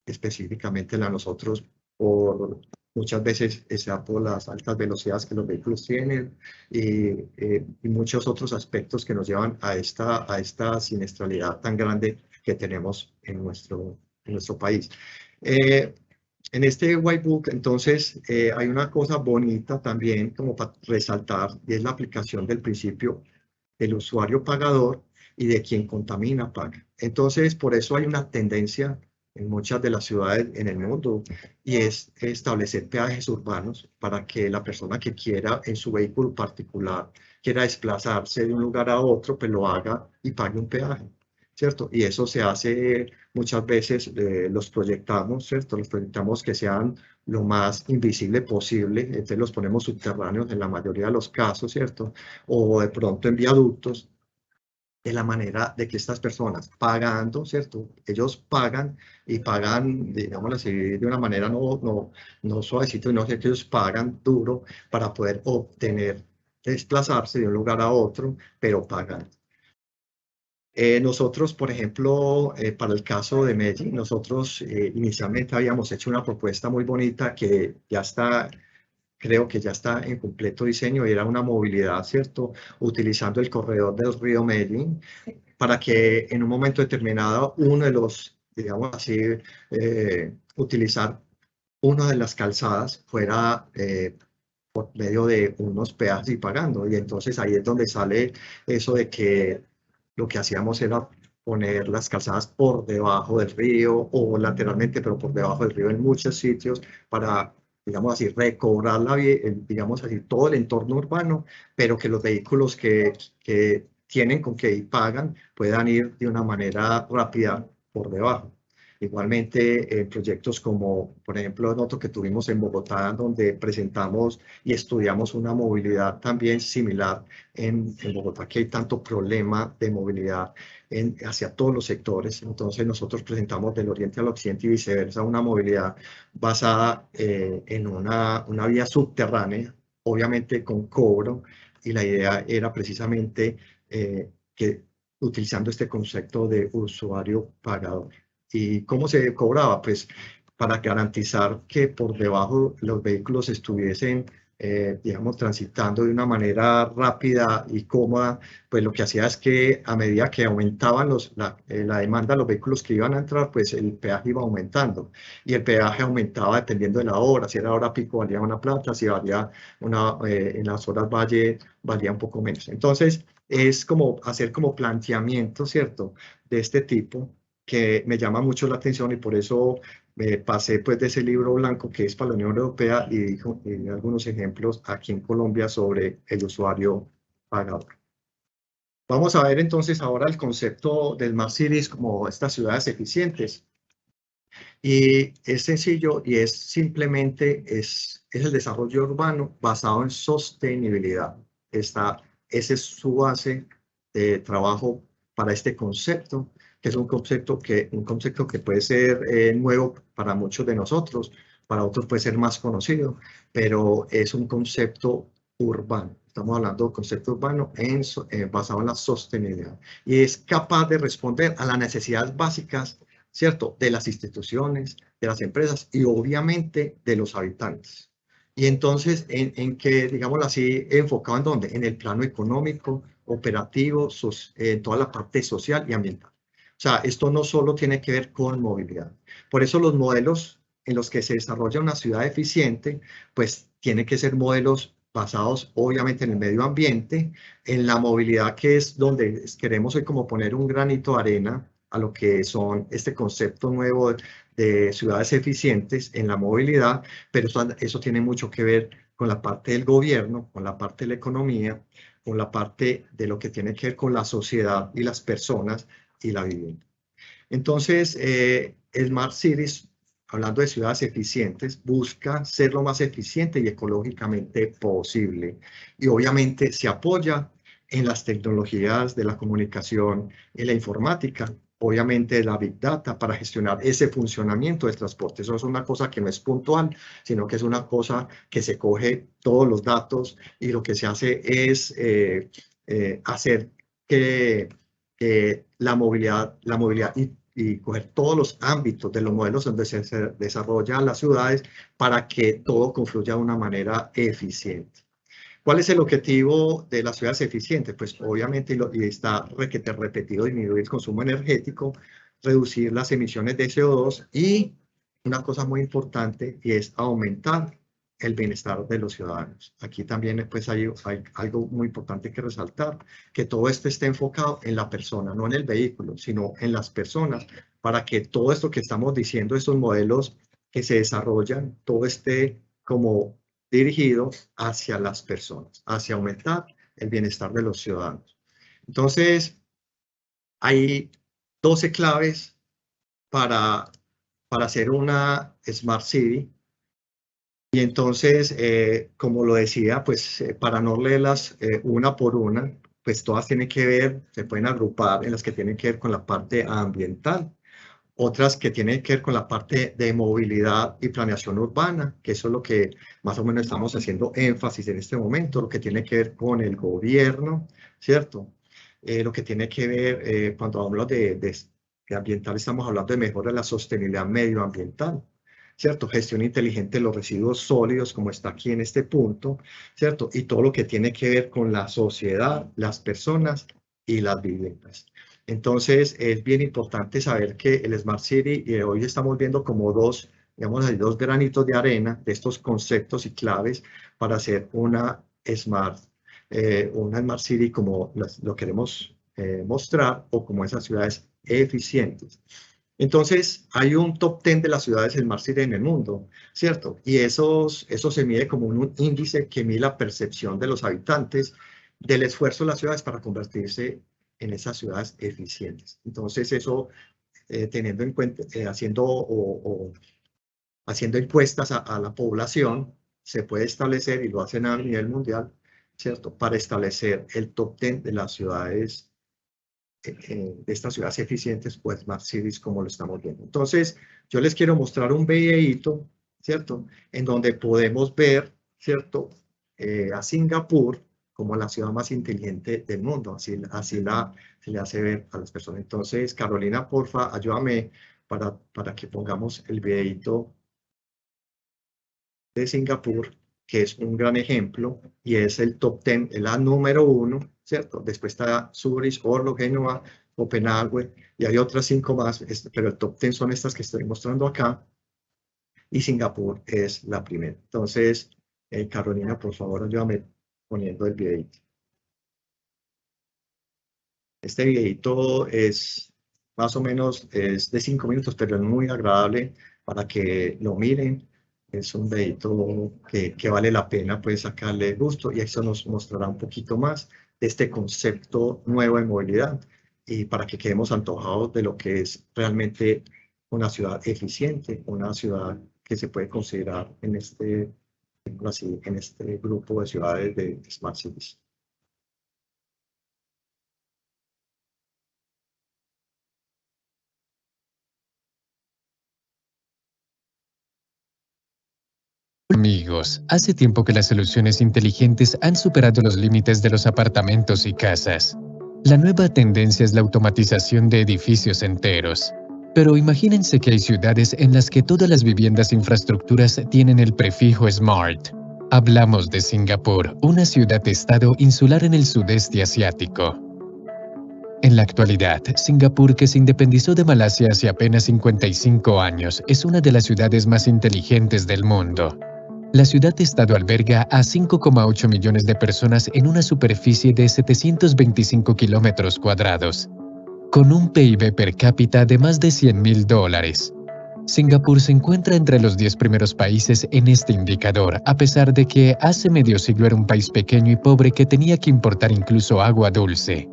específicamente la nosotros por muchas veces sea por las altas velocidades que los vehículos tienen y muchos otros aspectos que nos llevan a esta siniestralidad tan grande que tenemos en nuestro país. En este White Book, entonces, hay una cosa bonita también como para resaltar, y es la aplicación del principio del usuario pagador y de quien contamina paga. Entonces, por eso hay una tendencia en muchas de las ciudades en el mundo, y es establecer peajes urbanos para que la persona que quiera en su vehículo particular, quiera desplazarse de un lugar a otro, pues lo haga y pague un peaje, ¿cierto? Y eso se hace muchas veces, los proyectamos, ¿cierto? Los proyectamos que sean lo más invisible posible, entonces los ponemos subterráneos en la mayoría de los casos, ¿cierto? O de pronto en viaductos, de la manera de que estas personas pagando, ¿cierto? Ellos pagan y pagan, digamos así, de una manera no suavecito, sino que ellos pagan duro para poder desplazarse de un lugar a otro, pero pagan. Nosotros, por ejemplo, para el caso de Medellín, nosotros inicialmente habíamos hecho una propuesta muy bonita que ya está, creo que ya está en completo diseño, y era una movilidad, ¿cierto? Utilizando el corredor del río Medellín, para que en un momento determinado uno de los, digamos así, utilizar una de las calzadas fuera por medio de unos peajes y pagando. Y entonces ahí es donde sale eso de que lo que hacíamos era poner las calzadas por debajo del río o lateralmente, pero por debajo del río en muchos sitios para, digamos así, recobrar digamos así, todo el entorno urbano, pero que los vehículos que tienen con que pagan puedan ir de una manera rápida por debajo. Igualmente, proyectos como, por ejemplo, nosotros que tuvimos en Bogotá, donde presentamos y estudiamos una movilidad también similar en Bogotá, que hay tanto problema de movilidad hacia todos los sectores. Entonces, nosotros presentamos del oriente al occidente y viceversa una movilidad basada en una vía subterránea, obviamente con cobro, y la idea era precisamente que utilizando este concepto de usuario pagador. ¿Y cómo se cobraba? Pues para garantizar que por debajo los vehículos estuviesen digamos, transitando de una manera rápida y cómoda, pues lo que hacía es que a medida que aumentaban la demanda de los vehículos que iban a entrar, pues el peaje iba aumentando. Y el peaje aumentaba dependiendo de la hora. Si era hora pico valía una plata, si valía en las horas valle valía un poco menos. Entonces, es como hacer como planteamiento, ¿cierto?, de este tipo que me llama mucho la atención y por eso me pasé pues de ese libro blanco que es para la Unión Europea y di algunos ejemplos aquí en Colombia sobre el usuario pagador. Vamos a ver entonces ahora el concepto del Smart Cities como estas ciudades eficientes. Y es sencillo y es simplemente es el desarrollo urbano basado en sostenibilidad. Esa es su base de trabajo para este concepto, que es un concepto que puede ser nuevo para muchos de nosotros, para otros puede ser más conocido, pero es un concepto urbano. Estamos hablando de un concepto urbano basado en la sostenibilidad y es capaz de responder a las necesidades básicas, ¿cierto?, de las instituciones, de las empresas y obviamente de los habitantes. Y entonces, en que, digámoslo así, enfocado en dónde, en el plano económico, operativo, toda la parte social y ambiental. O sea, esto no solo tiene que ver con movilidad. Por eso los modelos en los que se desarrolla una ciudad eficiente, pues tienen que ser modelos basados obviamente en el medio ambiente, en la movilidad, que es donde queremos hoy como poner un granito de arena a lo que son este concepto nuevo de ciudades eficientes en la movilidad, pero eso tiene mucho que ver con la parte del gobierno, con la parte de la economía, con la parte de lo que tiene que ver con la sociedad y las personas y la vivienda. Entonces, Smart Cities, hablando de ciudades eficientes, busca ser lo más eficiente y ecológicamente posible. Y obviamente se apoya en las tecnologías de la comunicación y la informática, obviamente la Big Data para gestionar ese funcionamiento del transporte. Eso es una cosa que no es puntual, sino que es una cosa que se coge todos los datos y lo que se hace es hacer que la movilidad y coger todos los ámbitos de los modelos donde se desarrollan las ciudades para que todo confluya de una manera eficiente. ¿Cuál es el objetivo de las ciudades eficientes? Pues obviamente, y está repetido, disminuir el consumo energético, reducir las emisiones de CO2 y una cosa muy importante y es aumentar el bienestar de los ciudadanos. Aquí también pues hay algo muy importante que resaltar, que todo esto esté enfocado en la persona, no en el vehículo, sino en las personas, para que todo esto que estamos diciendo, estos modelos que se desarrollan, todo esté como dirigido hacia las personas, hacia aumentar el bienestar de los ciudadanos. Entonces, hay 12 claves para hacer una Smart City. Y entonces, como lo decía, pues para no leerlas una por una, pues todas tienen que ver, se pueden agrupar en las que tienen que ver con la parte ambiental, otras que tienen que ver con la parte de movilidad y planeación urbana, que eso es lo que más o menos estamos haciendo énfasis en este momento, lo que tiene que ver con el gobierno, ¿cierto? Lo que tiene que ver, cuando hablamos de ambiental, estamos hablando de mejora de la sostenibilidad medioambiental, ¿cierto? Gestión inteligente de los residuos sólidos, como está aquí en este punto, ¿cierto? Y todo lo que tiene que ver con la sociedad, las personas y las viviendas. Entonces, es bien importante saber que el Smart City, y hoy estamos viendo como digamos, hay dos granitos de arena de estos conceptos y claves para hacer una Smart City como lo queremos mostrar, o como esas ciudades eficientes. Entonces, hay un top 10 de las ciudades Smart City en el mundo, ¿cierto? Y eso se mide como un índice que mide la percepción de los habitantes del esfuerzo de las ciudades para convertirse en esas ciudades eficientes. Entonces, eso teniendo en cuenta, haciendo encuestas a la población, se puede establecer, y lo hacen a nivel mundial, ¿cierto?, para establecer el top 10 de las ciudades de estas ciudades eficientes o Smart Cities, como lo estamos viendo. Entonces, yo les quiero mostrar un videíto, ¿cierto?, en donde podemos ver, ¿cierto?, a Singapur como la ciudad más inteligente del mundo. Así se le hace ver a las personas. Entonces, Carolina, porfa, ayúdame para que pongamos el videíto de Singapur. que es un gran ejemplo, y es el top 10, es la número 1, ¿cierto? Después está Zurich, Oslo, Génova, Copenhague, y hay otras 5 más, pero el top 10 son estas que estoy mostrando acá, y Singapur es la primera. Entonces, Carolina, por favor, ayúdame poniendo el videito. Este videito es más o menos, es de 5 minutos, pero es muy agradable para que lo miren. Es un videito que vale la pena pues sacarle gusto, y eso nos mostrará un poquito más de este concepto nuevo de movilidad, y para que quedemos antojados de lo que es realmente una ciudad eficiente, una ciudad que se puede considerar en este grupo de ciudades de Smart Cities. Amigos, hace tiempo que las soluciones inteligentes han superado los límites de los apartamentos y casas. La nueva tendencia es la automatización de edificios enteros. Pero imagínense que hay ciudades en las que todas las viviendas e infraestructuras tienen el prefijo SMART. Hablamos de Singapur, una ciudad-estado insular en el sudeste asiático. En la actualidad, Singapur, que se independizó de Malasia hace apenas 55 años, es una de las ciudades más inteligentes del mundo. La ciudad-estado alberga a 5,8 millones de personas en una superficie de 725 kilómetros cuadrados, con un PIB per cápita de más de $100,000. Singapur se encuentra entre los 10 primeros países en este indicador, a pesar de que hace medio siglo era un país pequeño y pobre que tenía que importar incluso agua dulce.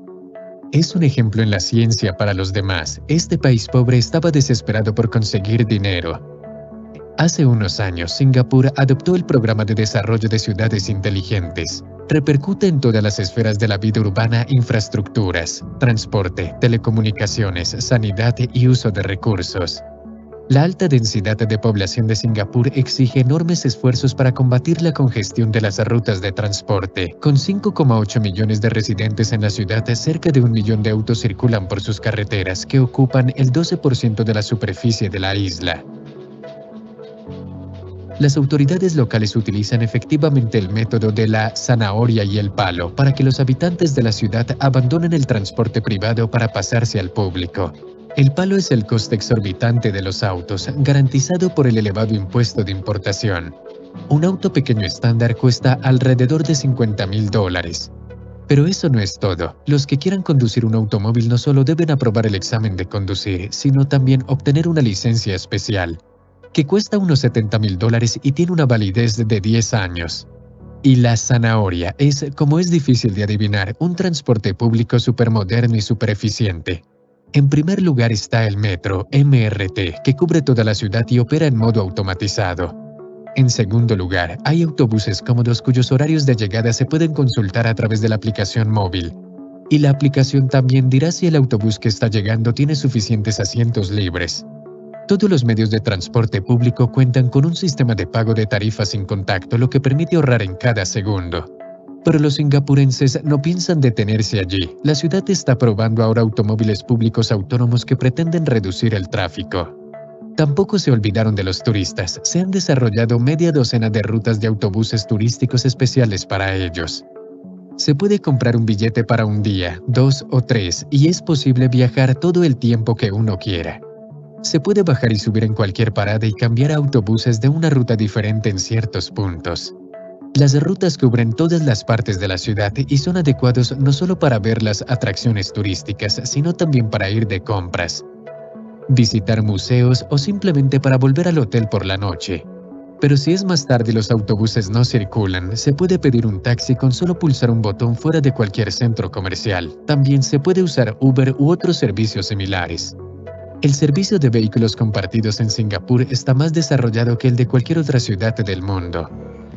Es un ejemplo en la ciencia para los demás. Este país pobre estaba desesperado por conseguir dinero. Hace unos años, Singapur adoptó el Programa de Desarrollo de Ciudades Inteligentes. Repercute en todas las esferas de la vida urbana: infraestructuras, transporte, telecomunicaciones, sanidad y uso de recursos. La alta densidad de población de Singapur exige enormes esfuerzos para combatir la congestión de las rutas de transporte. Con 5,8 millones de residentes en la ciudad, cerca de 1 millón de autos circulan por sus carreteras, que ocupan el 12% de la superficie de la isla. Las autoridades locales utilizan efectivamente el método de la zanahoria y el palo para que los habitantes de la ciudad abandonen el transporte privado para pasarse al público. El palo es el coste exorbitante de los autos, garantizado por el elevado impuesto de importación. Un auto pequeño estándar cuesta alrededor de $50,000. Pero eso no es todo. Los que quieran conducir un automóvil no solo deben aprobar el examen de conducir, sino también obtener una licencia especial, que cuesta unos $70,000 y tiene una validez de 10 años. Y la zanahoria es, como es difícil de adivinar, un transporte público supermoderno y supereficiente. En primer lugar está el metro, MRT, que cubre toda la ciudad y opera en modo automatizado. En segundo lugar, hay autobuses cómodos cuyos horarios de llegada se pueden consultar a través de la aplicación móvil. Y la aplicación también dirá si el autobús que está llegando tiene suficientes asientos libres. Todos los medios de transporte público cuentan con un sistema de pago de tarifas sin contacto, lo que permite ahorrar en cada segundo. Pero los singapurenses no piensan detenerse allí. La ciudad está probando ahora automóviles públicos autónomos que pretenden reducir el tráfico. Tampoco se olvidaron de los turistas. Se han desarrollado media docena de rutas de autobuses turísticos especiales para ellos. Se puede comprar un billete para un día, 2 o 3, y es posible viajar todo el tiempo que uno quiera. Se puede bajar y subir en cualquier parada y cambiar a autobuses de una ruta diferente en ciertos puntos. Las rutas cubren todas las partes de la ciudad y son adecuados no solo para ver las atracciones turísticas, sino también para ir de compras, visitar museos o simplemente para volver al hotel por la noche. Pero si es más tarde y los autobuses no circulan, se puede pedir un taxi con solo pulsar un botón fuera de cualquier centro comercial. También se puede usar Uber u otros servicios similares. El servicio de vehículos compartidos en Singapur está más desarrollado que el de cualquier otra ciudad del mundo.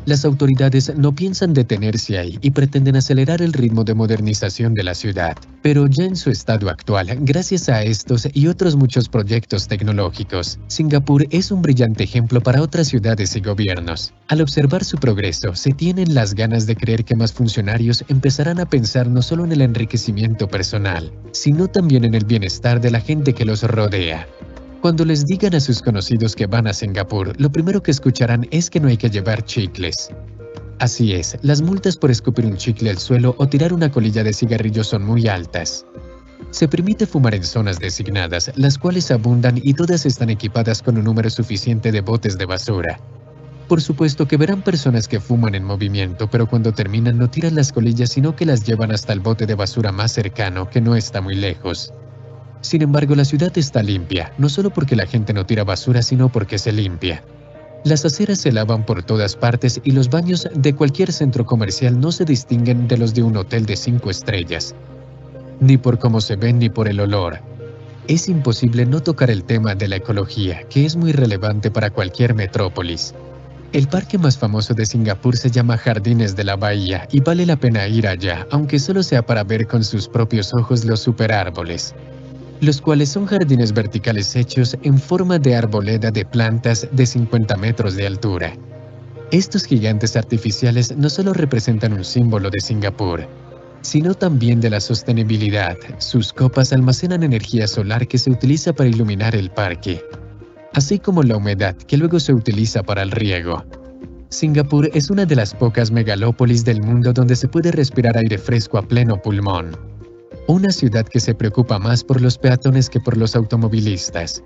Las autoridades no piensan detenerse ahí y pretenden acelerar el ritmo de modernización de la ciudad. Pero ya en su estado actual, gracias a estos y otros muchos proyectos tecnológicos, Singapur es un brillante ejemplo para otras ciudades y gobiernos. Al observar su progreso, se tienen las ganas de creer que más funcionarios empezarán a pensar no solo en el enriquecimiento personal, sino también en el bienestar de la gente que los rodea. Cuando les digan a sus conocidos que van a Singapur, lo primero que escucharán es que no hay que llevar chicles. Así es, las multas por escupir un chicle al suelo o tirar una colilla de cigarrillo son muy altas. Se permite fumar en zonas designadas, las cuales abundan y todas están equipadas con un número suficiente de botes de basura. Por supuesto que verán personas que fuman en movimiento, pero cuando terminan no tiran las colillas, sino que las llevan hasta el bote de basura más cercano, que no está muy lejos. Sin embargo, la ciudad está limpia, no solo porque la gente no tira basura, sino porque se limpia. Las aceras se lavan por todas partes y los baños de cualquier centro comercial no se distinguen de los de un hotel de 5 estrellas. Ni por cómo se ven ni por el olor. Es imposible no tocar el tema de la ecología, que es muy relevante para cualquier metrópolis. El parque más famoso de Singapur se llama Jardines de la Bahía y vale la pena ir allá, aunque solo sea para ver con sus propios ojos los superárboles, los cuales son jardines verticales hechos en forma de arboleda de plantas de 50 metros de altura. Estos gigantes artificiales no solo representan un símbolo de Singapur, sino también de la sostenibilidad. Sus copas almacenan energía solar que se utiliza para iluminar el parque, así como la humedad que luego se utiliza para el riego. Singapur es una de las pocas megalópolis del mundo donde se puede respirar aire fresco a pleno pulmón. Una ciudad que se preocupa más por los peatones que por los automovilistas.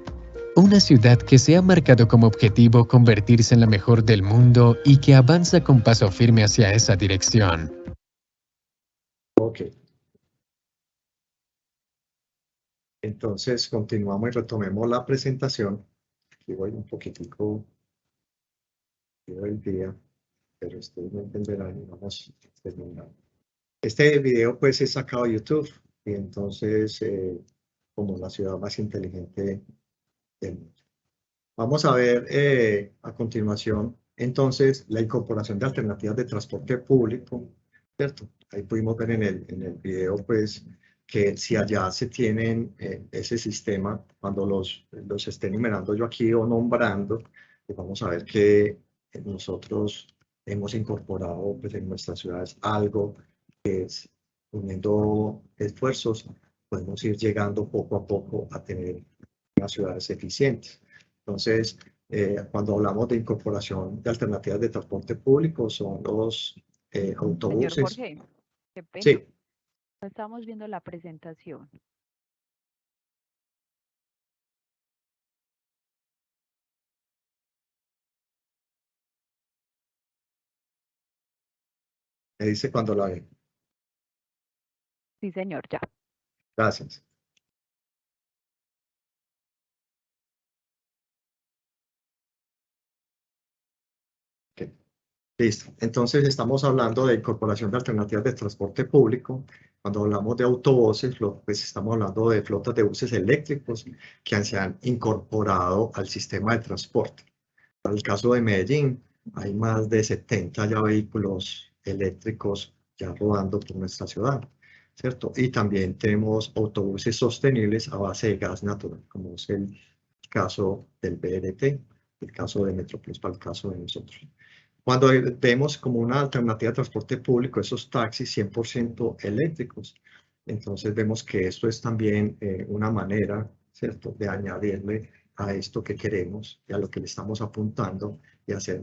Una ciudad que se ha marcado como objetivo convertirse en la mejor del mundo y que avanza con paso firme hacia esa dirección. Ok. Entonces continuamos y retomemos la presentación. Aquí voy un poquitico el día, pero ustedes me entenderán y vamos terminando. Este video pues es sacado de YouTube y entonces como la ciudad más inteligente del mundo. Vamos a ver a continuación entonces la incorporación de alternativas de transporte público, ¿cierto? Ahí pudimos ver en el video pues que si allá se tienen ese sistema, cuando los esté enumerando yo aquí o nombrando, pues vamos a ver que nosotros hemos incorporado pues en nuestras ciudades algo que es, uniendo esfuerzos, podemos ir llegando poco a poco a tener unas ciudades eficientes. Entonces, cuando hablamos de incorporación de alternativas de transporte público, son los autobuses. Señor Jorge, qué pena. Sí. Estamos viendo la presentación. Me dice cuando la ve. Sí, señor, ya. Gracias. Okay. Listo. Entonces estamos hablando de incorporación de alternativas de transporte público. Cuando hablamos de autobuses, pues estamos hablando de flotas de buses eléctricos que se han incorporado al sistema de transporte. Para el caso de Medellín, hay más de 70 ya vehículos eléctricos ya rodando por nuestra ciudad, ¿cierto? Y también tenemos autobuses sostenibles a base de gas natural, como es el caso del BRT, el caso de Metroplus, para el caso de nosotros. Cuando vemos como una alternativa de transporte público esos taxis 100% eléctricos, entonces vemos que esto es también una manera, ¿cierto?, de añadirle a esto que queremos y a lo que le estamos apuntando y hacer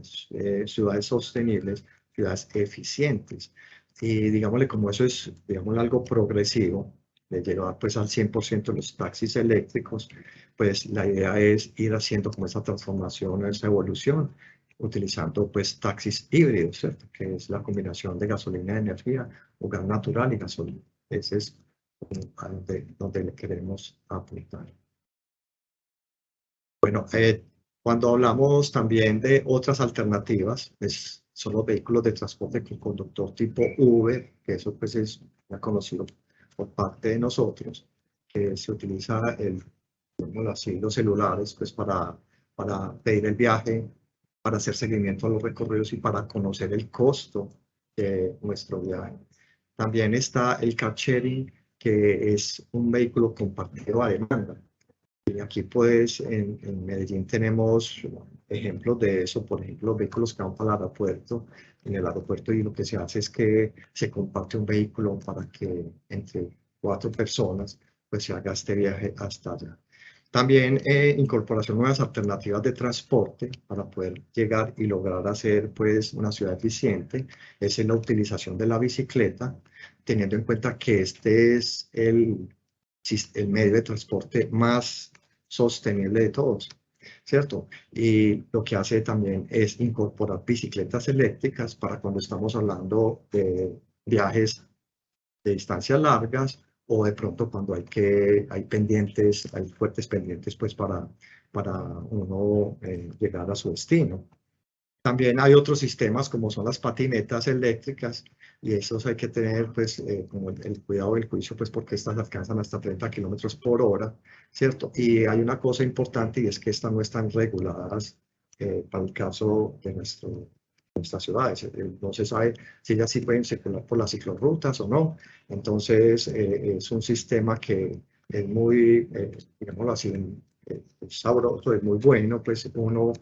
ciudades sostenibles, ciudades eficientes. Y digámosle, como eso es, digamos, algo progresivo, de llegar pues al 100% los taxis eléctricos, pues la idea es ir haciendo como esa transformación, esa evolución, utilizando pues taxis híbridos, ¿cierto?, que es la combinación de gasolina y energía, o gas natural y gasolina. Ese es donde le queremos apuntar. Bueno, cuando hablamos también de otras alternativas, pues son los vehículos de transporte con conductor tipo Uber, que eso pues es ya conocido por parte de nosotros, que se utiliza los celulares pues para pedir el viaje, para hacer seguimiento a los recorridos y para conocer el costo de nuestro viaje. También está el car sharing, que es un vehículo compartido a demanda. Y aquí pues en Medellín tenemos ejemplos de eso, por ejemplo, vehículos que van para el aeropuerto. En el aeropuerto y lo que se hace es que se comparte un vehículo para que entre 4 personas pues se haga este viaje hasta allá. También incorporación de nuevas alternativas de transporte para poder llegar y lograr hacer pues una ciudad eficiente. Es la utilización de la bicicleta, teniendo en cuenta que este es el medio de transporte más sostenible de todos, ¿cierto? Y lo que hace también es incorporar bicicletas eléctricas para cuando estamos hablando de viajes de distancias largas o de pronto cuando hay pendientes, hay fuertes pendientes pues para uno llegar a su destino. También hay otros sistemas como son las patinetas eléctricas y esos hay que tener pues como el cuidado del juicio pues porque estas alcanzan hasta 30 kilómetros por hora, ¿cierto? Y hay una cosa importante y es que estas no están reguladas para el caso de nuestras ciudades. No se sabe si ellas sí pueden circular por las ciclorrutas o no. Entonces es un sistema que es muy, digámoslo así, sabroso, es muy bueno, pues uno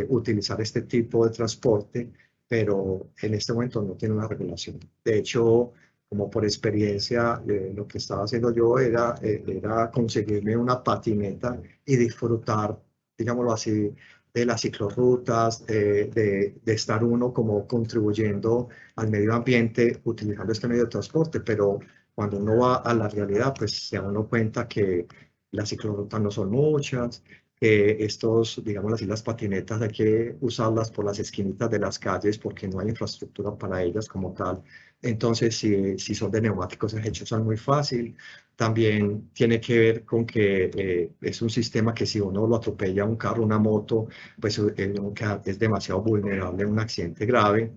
utilizar este tipo de transporte, pero en este momento no tiene una regulación. De hecho, como por experiencia, lo que estaba haciendo yo era conseguirme una patineta y disfrutar, digámoslo así, de las ciclorrutas, de estar uno como contribuyendo al medio ambiente utilizando este medio de transporte, pero cuando uno va a la realidad, pues se da uno cuenta que las ciclorrutas no son muchas, estos, digamos así, las patinetas hay que usarlas por las esquinitas de las calles porque no hay infraestructura para ellas como tal. Entonces, si son de neumáticos, se usan muy fácil. También tiene que ver con que es un sistema que si uno lo atropella un carro, una moto, pues es demasiado vulnerable a un accidente grave.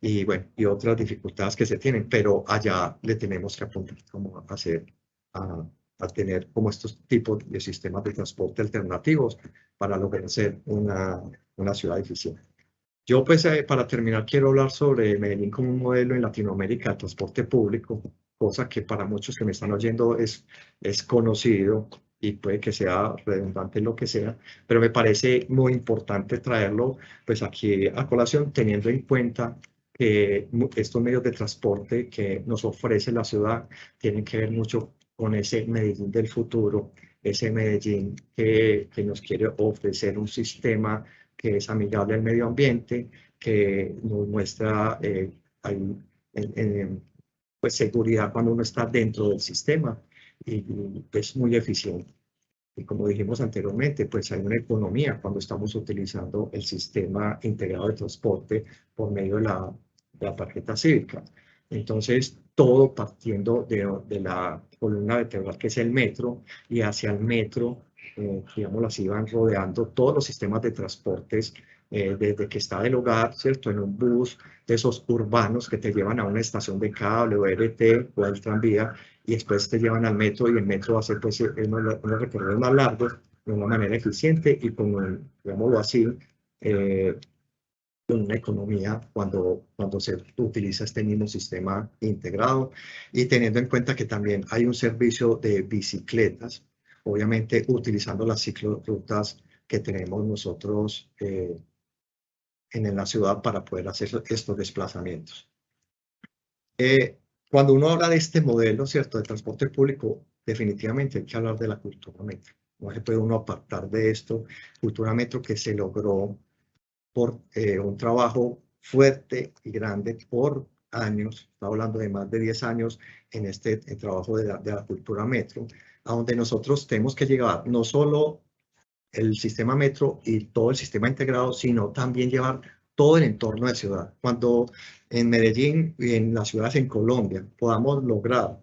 Y bueno, y otras dificultades que se tienen, pero allá le tenemos que apuntar como a hacer, a tener como estos tipos de sistemas de transporte alternativos para lograr ser una ciudad eficiente. Yo pues para terminar quiero hablar sobre Medellín como un modelo en Latinoamérica de transporte público, cosa que para muchos que me están oyendo es conocido y puede que sea redundante en lo que sea, pero me parece muy importante traerlo pues aquí a colación teniendo en cuenta que estos medios de transporte que nos ofrece la ciudad tienen que ver mucho con ese Medellín del futuro, ese Medellín que nos quiere ofrecer un sistema que es amigable al medio ambiente, que nos muestra pues seguridad cuando uno está dentro del sistema y es muy eficiente. Y como dijimos anteriormente, pues hay una economía cuando estamos utilizando el sistema integrado de transporte por medio de la tarjeta cívica. Entonces, todo partiendo de la columna vertebral que es el metro y hacia el metro, digámoslo así, van rodeando todos los sistemas de transportes desde que está del hogar, ¿cierto? En un bus de esos urbanos que te llevan a una estación de cable o ERT o al tranvía y después te llevan al metro y el metro hace pues unos recorridos más largos de una manera eficiente y con, digámoslo así, con una economía cuando se utiliza este mismo sistema integrado y teniendo en cuenta que también hay un servicio de bicicletas, obviamente utilizando las ciclorrutas que tenemos nosotros en la ciudad para poder hacer estos desplazamientos. Cuando uno habla de este modelo, ¿cierto?, de transporte público, definitivamente hay que hablar de la cultura metro. No se puede uno apartar de esto. Cultura metro que se logró por un trabajo fuerte y grande por años, está hablando de más de 10 años en este trabajo de la cultura metro, a donde nosotros tenemos que llevar no solo el sistema metro y todo el sistema integrado, sino también llevar todo el entorno de ciudad. Cuando en Medellín y en las ciudades en Colombia podamos lograr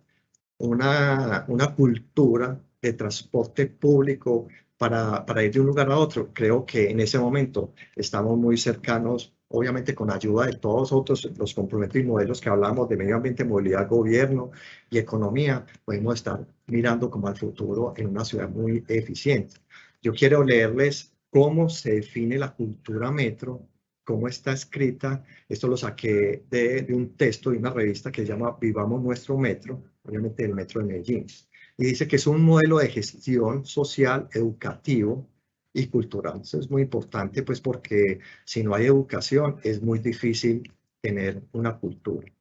una cultura de transporte público para ir de un lugar a otro, creo que en ese momento estamos muy cercanos, obviamente con ayuda de todos los compromisos y modelos que hablamos de medio ambiente, movilidad, gobierno y economía, podemos estar mirando como al futuro en una ciudad muy eficiente. Yo quiero leerles cómo se define la cultura metro, cómo está escrita. Esto lo saqué de un texto de una revista que se llama Vivamos Nuestro Metro, obviamente el Metro de Medellín. Y dice que es un modelo de gestión social, educativo y cultural. Eso es muy importante, pues, porque si no hay educación es muy difícil tener una cultura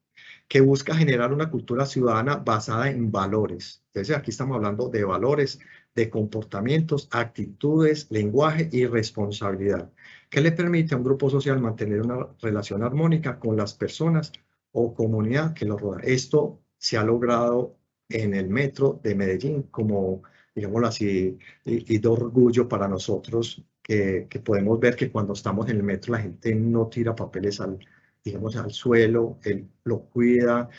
que busca generar una cultura ciudadana basada en valores. Entonces, aquí estamos hablando de valores de comportamientos, actitudes, lenguaje y responsabilidad, que le permite a un grupo social mantener una relación armónica con las personas o comunidad que lo rodea. Esto se ha logrado en el metro de Medellín como, digámoslo así, y de orgullo para nosotros que podemos ver que cuando estamos en el metro la gente no tira papeles digamos, al suelo, él lo cuida,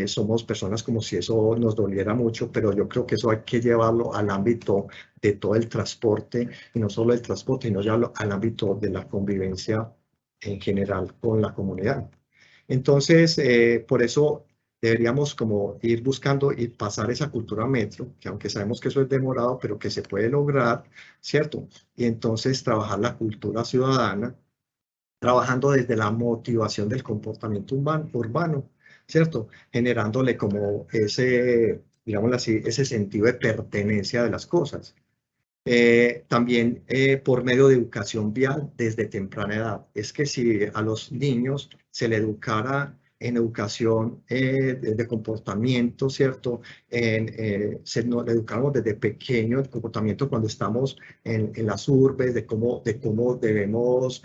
somos personas como si eso nos doliera mucho, pero yo creo que eso hay que llevarlo al ámbito de todo el transporte, y no solo el transporte, sino ya al ámbito de la convivencia en general con la comunidad. Entonces, por eso deberíamos como ir buscando y pasar esa cultura metro, que aunque sabemos que eso es demorado, pero que se puede lograr, ¿cierto? Y entonces trabajar la cultura ciudadana, trabajando desde la motivación del comportamiento urbano, ¿cierto? Generándole como ese, digámoslo así, ese sentido de pertenencia de las cosas. También por medio de educación vial desde temprana edad. Es que si a los niños se le educara en educación de comportamiento, ¿cierto? Le educamos desde pequeño el comportamiento cuando estamos en las urbes, de cómo debemos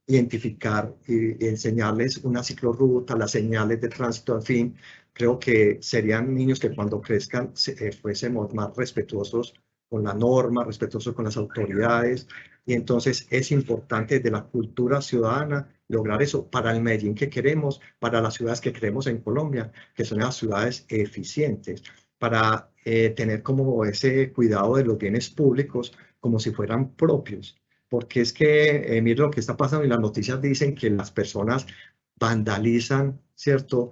identificar y enseñarles una ciclorruta, las señales de tránsito, en fin. Creo que serían niños que cuando crezcan fuésemos más respetuosos con la norma, respetuosos con las autoridades, y entonces es importante de la cultura ciudadana lograr eso para el Medellín que queremos, para las ciudades que queremos en Colombia, que son las ciudades eficientes, para tener como ese cuidado de los bienes públicos como si fueran propios, porque es que mire lo que está pasando y las noticias dicen que las personas vandalizan, ¿cierto?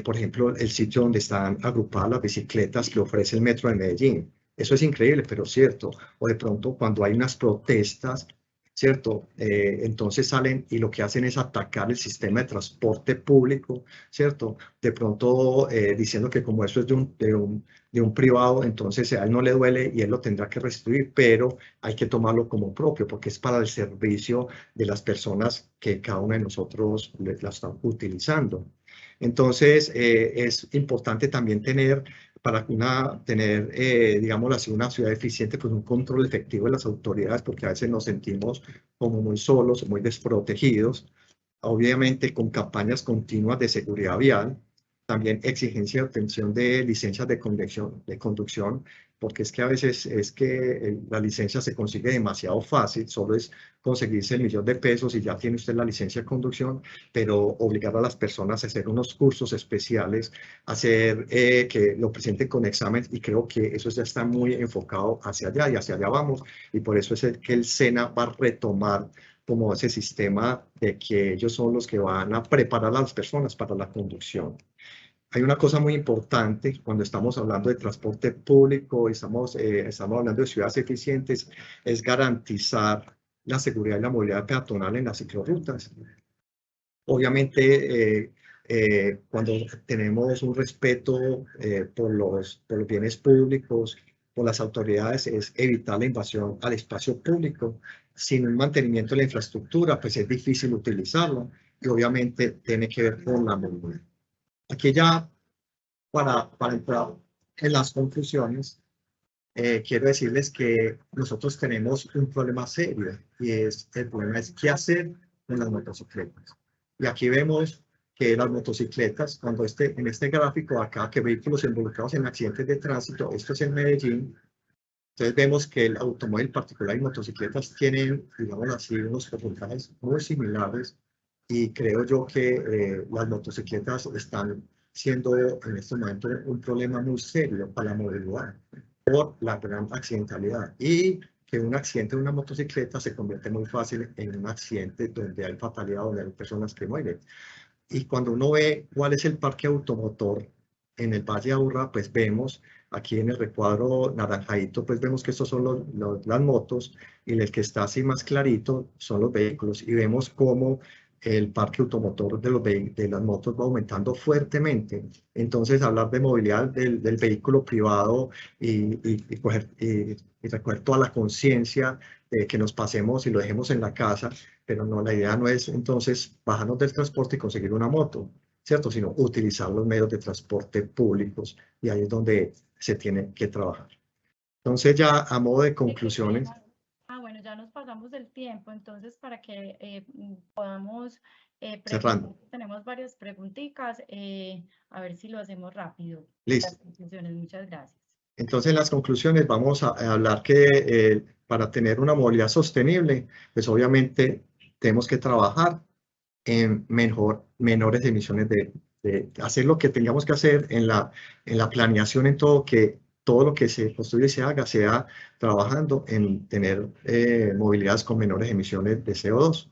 Por ejemplo, el sitio donde están agrupadas las bicicletas que ofrece el Metro de Medellín. Eso es increíble, pero cierto. O de pronto cuando hay unas protestas, ¿cierto? Entonces salen y lo que hacen es atacar el sistema de transporte público, ¿cierto? De pronto diciendo que como eso es de un privado, entonces a él no le duele y él lo tendrá que restituir, pero hay que tomarlo como propio porque es para el servicio de las personas que cada uno de nosotros la están utilizando. Entonces es importante también tener digámoslo así, una ciudad eficiente, pues un control efectivo de las autoridades, porque a veces nos sentimos como muy solos, muy desprotegidos. Obviamente con campañas continuas de seguridad vial, también exigencia de obtención de licencias de conducción, porque es que a veces es que la licencia se consigue demasiado fácil, solo es conseguirse el $1.000.000 y ya tiene usted la licencia de conducción, pero obligar a las personas a hacer unos cursos especiales, hacer que lo presenten con exámenes, y creo que eso ya está muy enfocado hacia allá y hacia allá vamos, y por eso es que el SENA va a retomar como ese sistema de que ellos son los que van a preparar a las personas para la conducción. Hay una cosa muy importante cuando estamos hablando de transporte público y estamos hablando de ciudades eficientes, es garantizar la seguridad y la movilidad peatonal en las ciclorrutas. Obviamente, cuando tenemos un respeto por los bienes públicos, por las autoridades, es evitar la invasión al espacio público. Sin un mantenimiento de la infraestructura, pues es difícil utilizarlo, y obviamente tiene que ver con la movilidad. Aquí ya, para entrar en las conclusiones, quiero decirles que nosotros tenemos un problema serio, y el problema es qué hacer con las motocicletas. Y aquí vemos que las motocicletas, en este gráfico acá, que vehículos involucrados en accidentes de tránsito, esto es en Medellín, entonces vemos que el automóvil particular y motocicletas tienen, digamos así, unos porcentajes muy similares, y creo yo que las motocicletas están siendo en este momento un problema muy serio para la movilidad por la gran accidentalidad, y que un accidente de una motocicleta se convierte muy fácil en un accidente donde hay fatalidad, donde hay personas que mueren. Y cuando uno ve cuál es el parque automotor en el Valle de Aburrá, pues vemos aquí en el recuadro naranjadito, pues vemos que estos son las motos, y el que está así más clarito son los vehículos, y vemos cómo el parque automotor de las motos va aumentando fuertemente. Entonces, hablar de movilidad del vehículo privado y recoger toda la conciencia de que nos pasemos y lo dejemos en la casa, pero no, la idea no es entonces bajarnos del transporte y conseguir una moto, ¿cierto? Sino utilizar los medios de transporte públicos, y ahí es donde se tiene que trabajar. Entonces ya a modo de conclusiones, Bueno, ya nos pasamos del tiempo, entonces para que podamos cerrando. tenemos varias preguntitas, a ver si lo hacemos rápido. Listo. Las conclusiones, muchas gracias. Entonces en las conclusiones vamos a hablar que para tener una movilidad sostenible, pues obviamente tenemos que trabajar en menores emisiones de hacer lo que tengamos que hacer en la planeación, en todo lo que se construye y se haga, sea trabajando en tener movilidades con menores emisiones de CO2.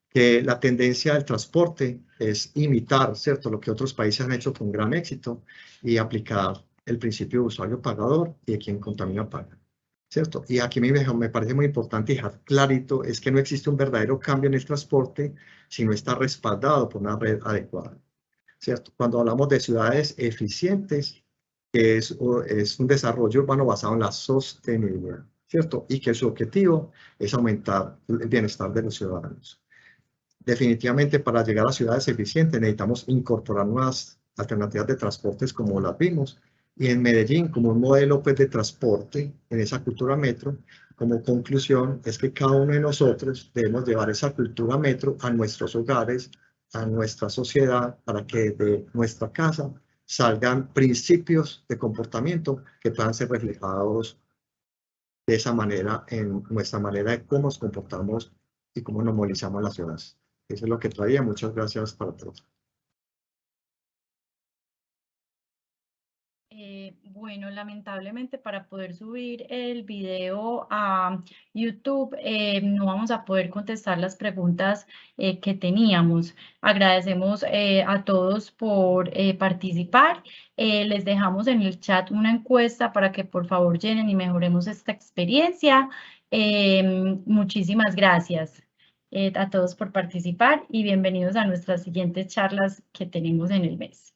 Que la tendencia del transporte es imitar, ¿cierto?, lo que otros países han hecho con gran éxito y aplicar el principio de usuario pagador y de quien contamina paga, ¿cierto? Y aquí me parece muy importante dejar clarito es que no existe un verdadero cambio en el transporte si no está respaldado por una red adecuada, ¿cierto? Cuando hablamos de ciudades eficientes, es un desarrollo urbano basado en la sostenibilidad, ¿cierto? Y que su objetivo es aumentar el bienestar de los ciudadanos. Definitivamente, para llegar a ciudades eficientes necesitamos incorporar nuevas alternativas de transportes como las vimos, y en Medellín como un modelo pues, de transporte en esa cultura metro. Como conclusión es que cada uno de nosotros debemos llevar esa cultura metro a nuestros hogares, a nuestra sociedad, para que de nuestra casa salgan principios de comportamiento que puedan ser reflejados de esa manera en nuestra manera de cómo nos comportamos y cómo nos movilizamos en las ciudades. Eso es lo que traía. Muchas gracias para todos. Bueno, lamentablemente para poder subir el video a YouTube no vamos a poder contestar las preguntas que teníamos. Agradecemos a todos por participar. Les dejamos en el chat una encuesta para que por favor llenen y mejoremos esta experiencia. Muchísimas gracias a todos por participar y bienvenidos a nuestras siguientes charlas que tenemos en el mes.